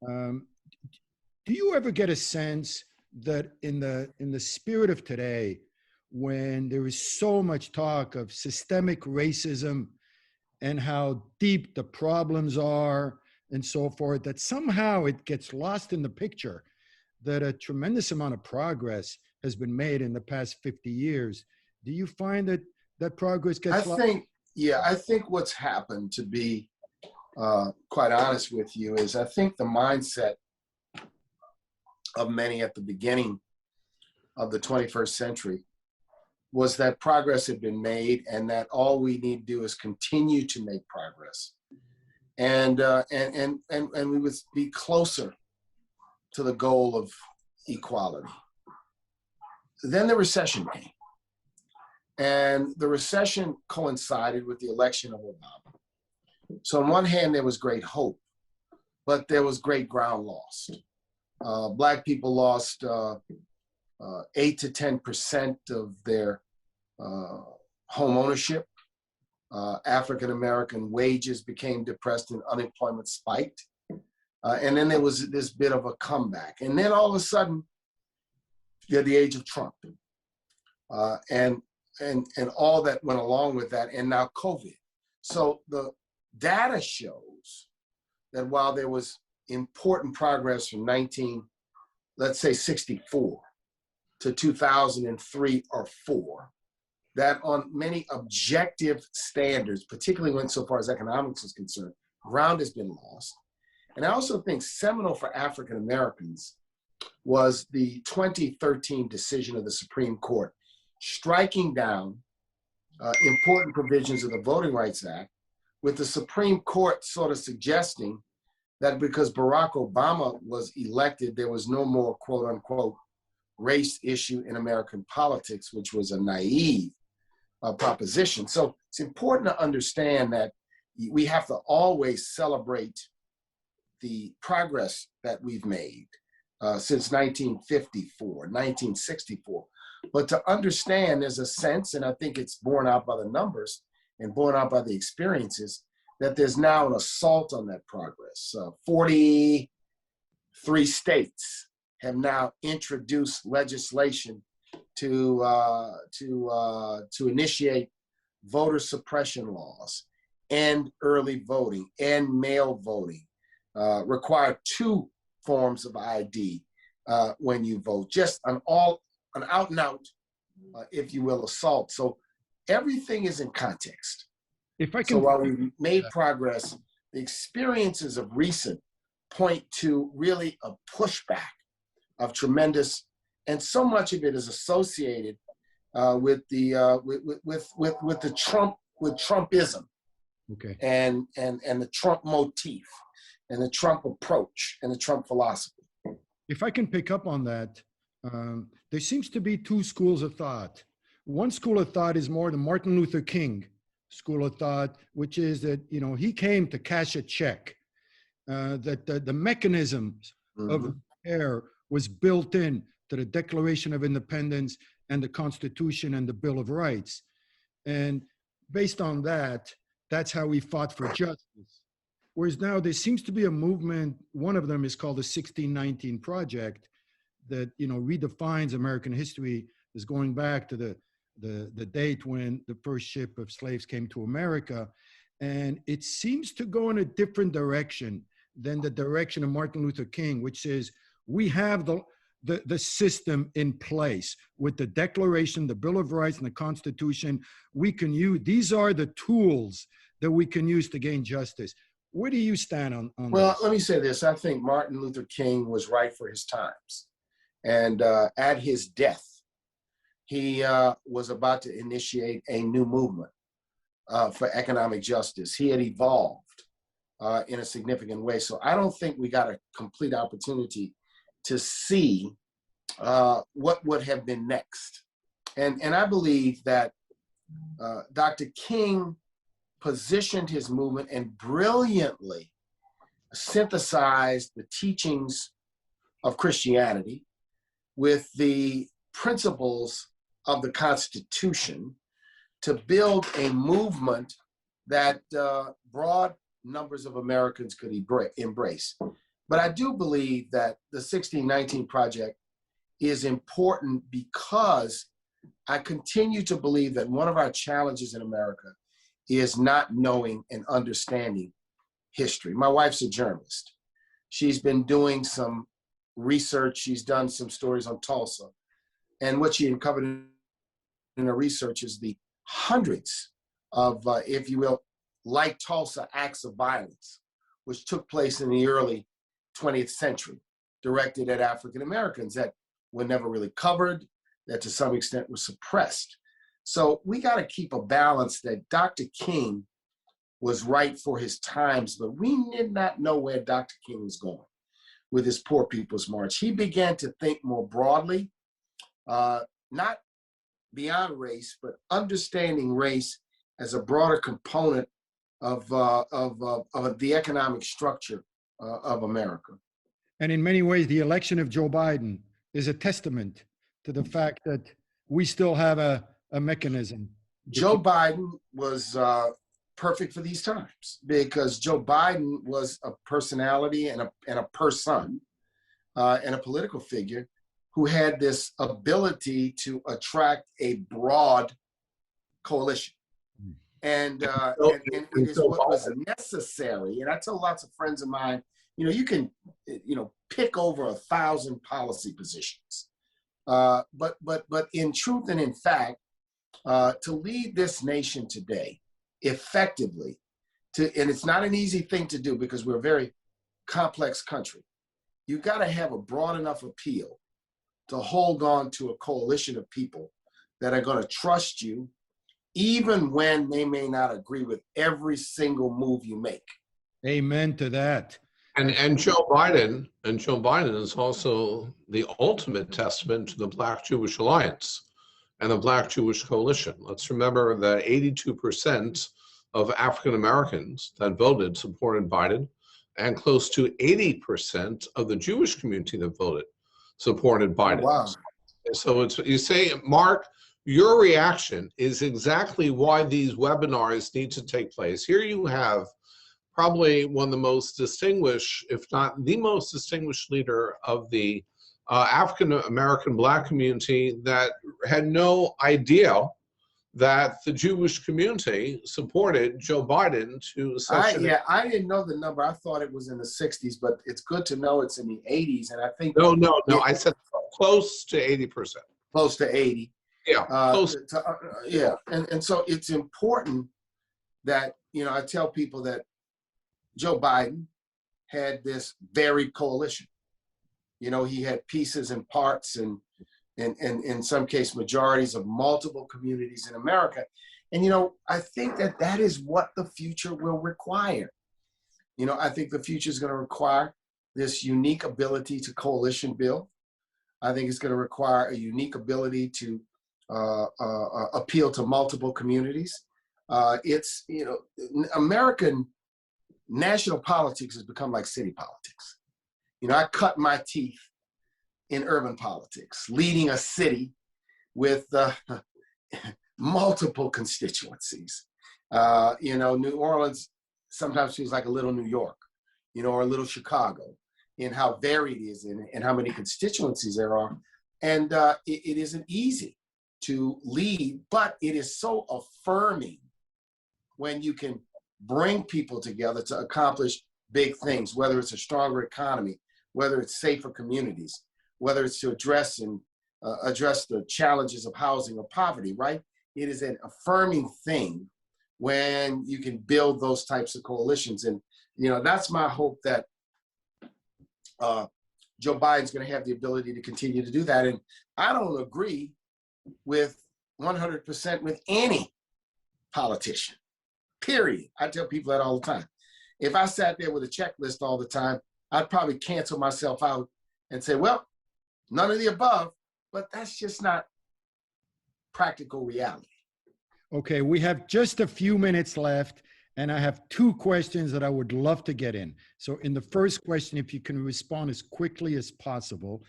Do you ever get a sense that in the spirit of today, when there is so much talk of systemic racism and how deep the problems are and so forth, that somehow it gets lost in the picture that a tremendous amount of progress has been made in the past 50 years? Do you find that that progress gets lost? I think what's happened, to be quite honest with you, is I think the mindset of many at the beginning of the 21st century was that progress had been made and that all we need to do is continue to make progress. And we would be closer to the goal of equality. Then the recession came. And the recession coincided with the election of Obama. So on one hand, there was great hope, but there was great ground lost. Black people lost 8 to 10% of their home ownership. African-American wages became depressed and unemployment spiked. And then there was this bit of a comeback. And then all of a sudden, you had the age of Trump and all that went along with that, and now COVID. So the data shows that while there was important progress from 64 to 2003 or 4, that on many objective standards, particularly when so far as economics is concerned, ground has been lost. And I also think seminal for African Americans was the 2013 decision of the Supreme Court, striking down important provisions of the Voting Rights Act, with the Supreme Court sort of suggesting that because Barack Obama was elected, there was no more quote unquote race issue in American politics, which was a naive proposition. So it's important to understand that we have to always celebrate the progress that we've made since 1954, 1964. But to understand, there's a sense, and I think it's borne out by the numbers and borne out by the experiences, that there's now an assault on that progress. 43 states have now introduced legislation to initiate voter suppression laws, end early voting, end mail voting, require 2 forms of ID when you vote, just an out and out, if you will, assault. So everything is in context. If I can, so while we made progress, the experiences of recent point to really a pushback of tremendous, and so much of it is associated with the Trumpism, okay, and the Trump motif, and the Trump approach, and the Trump philosophy. If I can pick up on that, there seems to be 2 schools of thought. One school of thought is more the Martin Luther King school of thought, which is that, you know, he came to cash a check, that the mechanisms of repair was built in to the Declaration of Independence and the Constitution and the Bill of Rights. And based on that, that's how he fought for justice. Whereas now there seems to be a movement, one of them is called the 1619 Project, that, you know, redefines American history as going back to the date when the first ship of slaves came to America. And it seems to go in a different direction than the direction of Martin Luther King, which is we have the system in place with the Declaration, the Bill of Rights, and the Constitution. We can use, these are the tools that we can use to gain justice. Where do you stand on Well, this? let me say this. I think Martin Luther King was right for his times. And at his death, he was about to initiate a new movement for economic justice. He had evolved in a significant way. So I don't think we got a complete opportunity to see what would have been next. And I believe that Dr. King positioned his movement and brilliantly synthesized the teachings of Christianity with the principles of the Constitution to build a movement that broad numbers of Americans could embrace. But I do believe that the 1619 Project is important because I continue to believe that one of our challenges in America is not knowing and understanding history. My wife's a journalist. She's been doing some research. She's done some stories on Tulsa. And what she uncovered in her research is the hundreds of, if you will, like Tulsa acts of violence, which took place in the early 20th century, directed at African Americans that were never really covered, that to some extent were suppressed. So we got to keep a balance that Dr. King was right for his times, but we did not know where Dr. King was going with his Poor People's March. He began to think more broadly, not beyond race, but understanding race as a broader component of the economic structure of America. And in many ways, the election of Joe Biden is a testament to the fact that we still have a mechanism. Joe Biden was perfect for these times because Joe Biden was a personality and a person and a political figure who had this ability to attract a broad coalition. And it is what was necessary. And I tell lots of friends of mine, you can, pick over 1,000 policy positions. But in truth and in fact, to lead this nation today effectively, and it's not an easy thing to do because we're a very complex country. You got to have a broad enough appeal to hold on to a coalition of people that are going to trust you, even when they may not agree with every single move you make. Amen to that. And Joe Biden is also the ultimate testament to the Black-Jewish Alliance and the Black-Jewish Coalition. Let's remember that 82% of African Americans that voted supported Biden, and close to 80% of the Jewish community that voted supported Biden. Wow. So you say, Mark, your reaction is exactly why these webinars need to take place. Here you have probably one of the most distinguished, if not the most distinguished leader of the African-American Black community that had no idea that the Jewish community supported Joe Biden to such I didn't know the number. I thought it was in the 60s, but it's good to know it's in the 80s. And I think no, I said close to 80%. Close to 80. Yeah, close. Yeah, and so it's important that, I tell people that Joe Biden had this varied coalition. He had pieces and parts and in some case majorities of multiple communities in America. And, I think that is what the future will require. I think the future is going to require this unique ability to coalition build. I think it's going to require a unique ability to appeal to multiple communities. American national politics has become like city politics. I cut my teeth in urban politics, leading a city with multiple constituencies. New Orleans sometimes feels like a little New York, or a little Chicago, in how varied it is and how many constituencies there are. And it isn't easy to lead, but it is so affirming when you can bring people together to accomplish big things, whether it's a stronger economy, whether it's safer communities, whether it's to address the challenges of housing or poverty, right? It is an affirming thing when you can build those types of coalitions. And, that's my hope that Joe Biden's going to have the ability to continue to do that. And I don't agree with 100% with any politician, period. I tell people that all the time. If I sat there with a checklist all the time, I'd probably cancel myself out and say, well, none of the above, but that's just not practical reality. Okay, we have just a few minutes left, and I have two questions that I would love to get in. So in the first question, if you can respond as quickly as possible,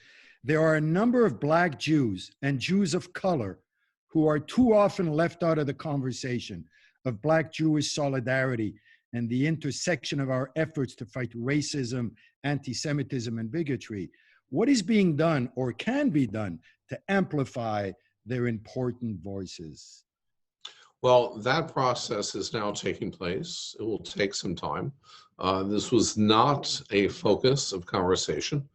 there are a number of Black Jews and Jews of color who are too often left out of the conversation of Black-Jewish solidarity and the intersection of our efforts to fight racism, anti-Semitism, and bigotry. What is being done or can be done to amplify their important voices? Well, that process is now taking place. It will take some time. This was not a focus of conversation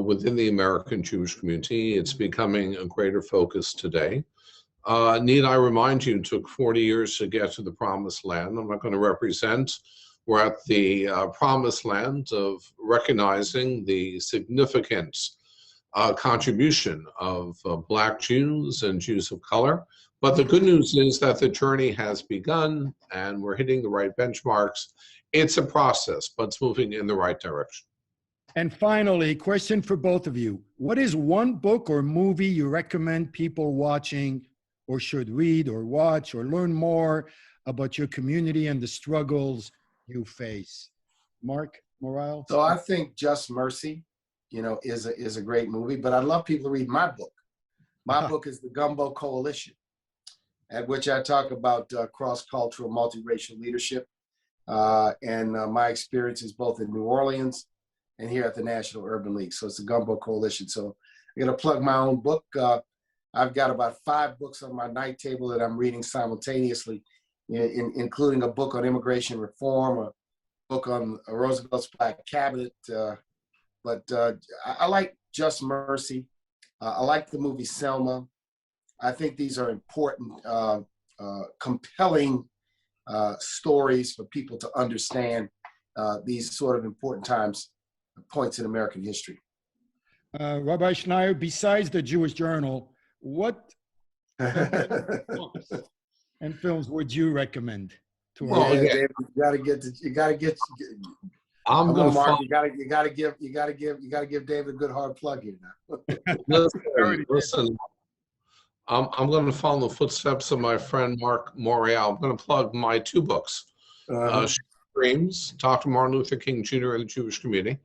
within the American Jewish community. It's becoming a greater focus today. Need I remind you, it took 40 years to get to the promised land. I'm not going to represent. We're at the promised land of recognizing the significant contribution of Black Jews and Jews of color. But the good news is that the journey has begun and we're hitting the right benchmarks. It's a process, but it's moving in the right direction. And finally, question for both of you. What is one book or movie you recommend people watching or should read or watch or learn more about your community and the struggles you face? Marc Morial? So I think Just Mercy, is a great movie, but I'd love people to read my book. My book is The Gumbo Coalition. at which I talk about cross-cultural, multiracial leadership and my experiences both in New Orleans and here at the National Urban League. So it's a Gumbo Coalition. So I'm going to plug my own book. I've got about 5 books on my night table that I'm reading simultaneously, including a book on immigration reform, a book on Roosevelt's Black Cabinet. But I like Just Mercy. I like the movie Selma. I think these are important, compelling stories for people to understand these sort of important points in American history. Rabbi Schneier, besides the Jewish Journal, what books and films would you recommend to our David, you gotta get. I'm going to Mark, you gotta give David a good hard plug here now. Listen, I'm going to follow the footsteps of my friend Marc Morial. I'm going to plug my 2 books, Dreams, Dr. Martin Luther King Jr. and the Jewish Community,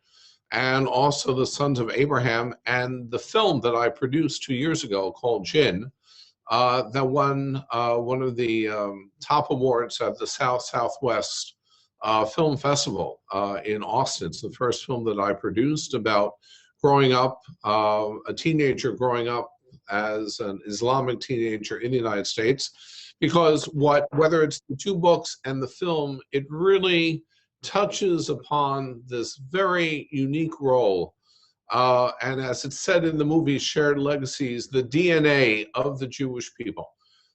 and also The Sons of Abraham, and the film that I produced 2 years ago called Jinn, that won one of the top awards at the Southwest Film Festival in Austin. It's the first film that I produced about growing up, a teenager growing up as an Islamic teenager in the United States, because whether it's the 2 books and the film, it really touches upon this very unique role. And as it's said in the movie Shared Legacies, the DNA of the Jewish people,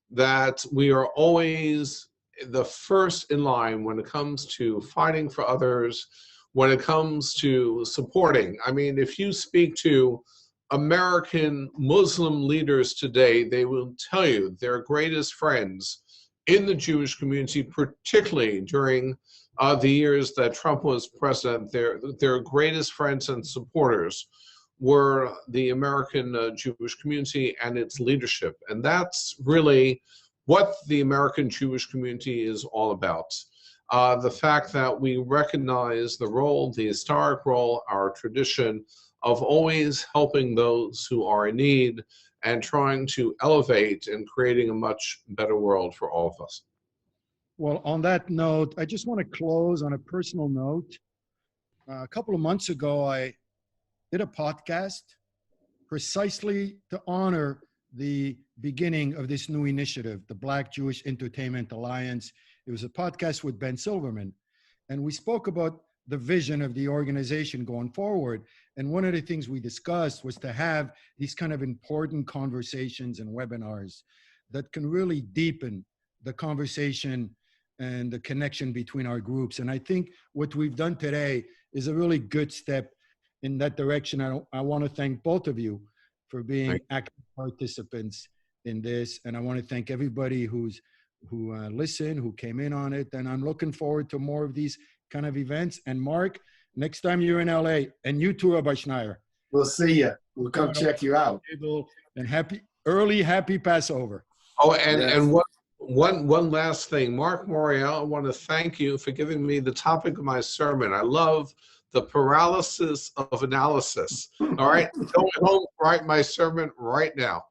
that we are always the first in line when it comes to fighting for others, when it comes to supporting. I mean, if you speak to American Muslim leaders today, they will tell you their greatest friends in the Jewish community, particularly during the years that Trump was president, their greatest friends and supporters were the American Jewish community and its leadership. And that's really what the American Jewish community is all about. The fact that we recognize the role, the historic role, our tradition of always helping those who are in need and trying to elevate and creating a much better world for all of us. Well, on that note, I just want to close on a personal note. A couple of months ago, I did a podcast precisely to honor the beginning of this new initiative, the Black Jewish Entertainment Alliance. It was a podcast with Ben Silverman, and we spoke about the vision of the organization going forward. And one of the things we discussed was to have these kind of important conversations and webinars that can really deepen the conversation and the connection between our groups. And I think what we've done today is a really good step in that direction. I want to thank both of you for being active participants in this. And I want to thank everybody who listened, who came in on it. And I'm looking forward to more of these kind of events. And Mark, next time you're in LA, and you too, Rabbi Schneier. We'll see you. We'll come check you out. And happy Passover. Oh, and one last thing. Marc Morial, I want to thank you for giving me the topic of my sermon. I love the paralysis of analysis. All right, go home, write my sermon right now.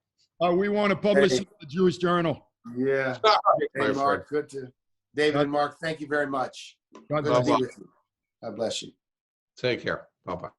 We want to publish it in the Jewish Journal. Yeah. Hey, Mark, good to David and Mark. Thank you very much. God bless you. God bless you. Take care. Bye-bye.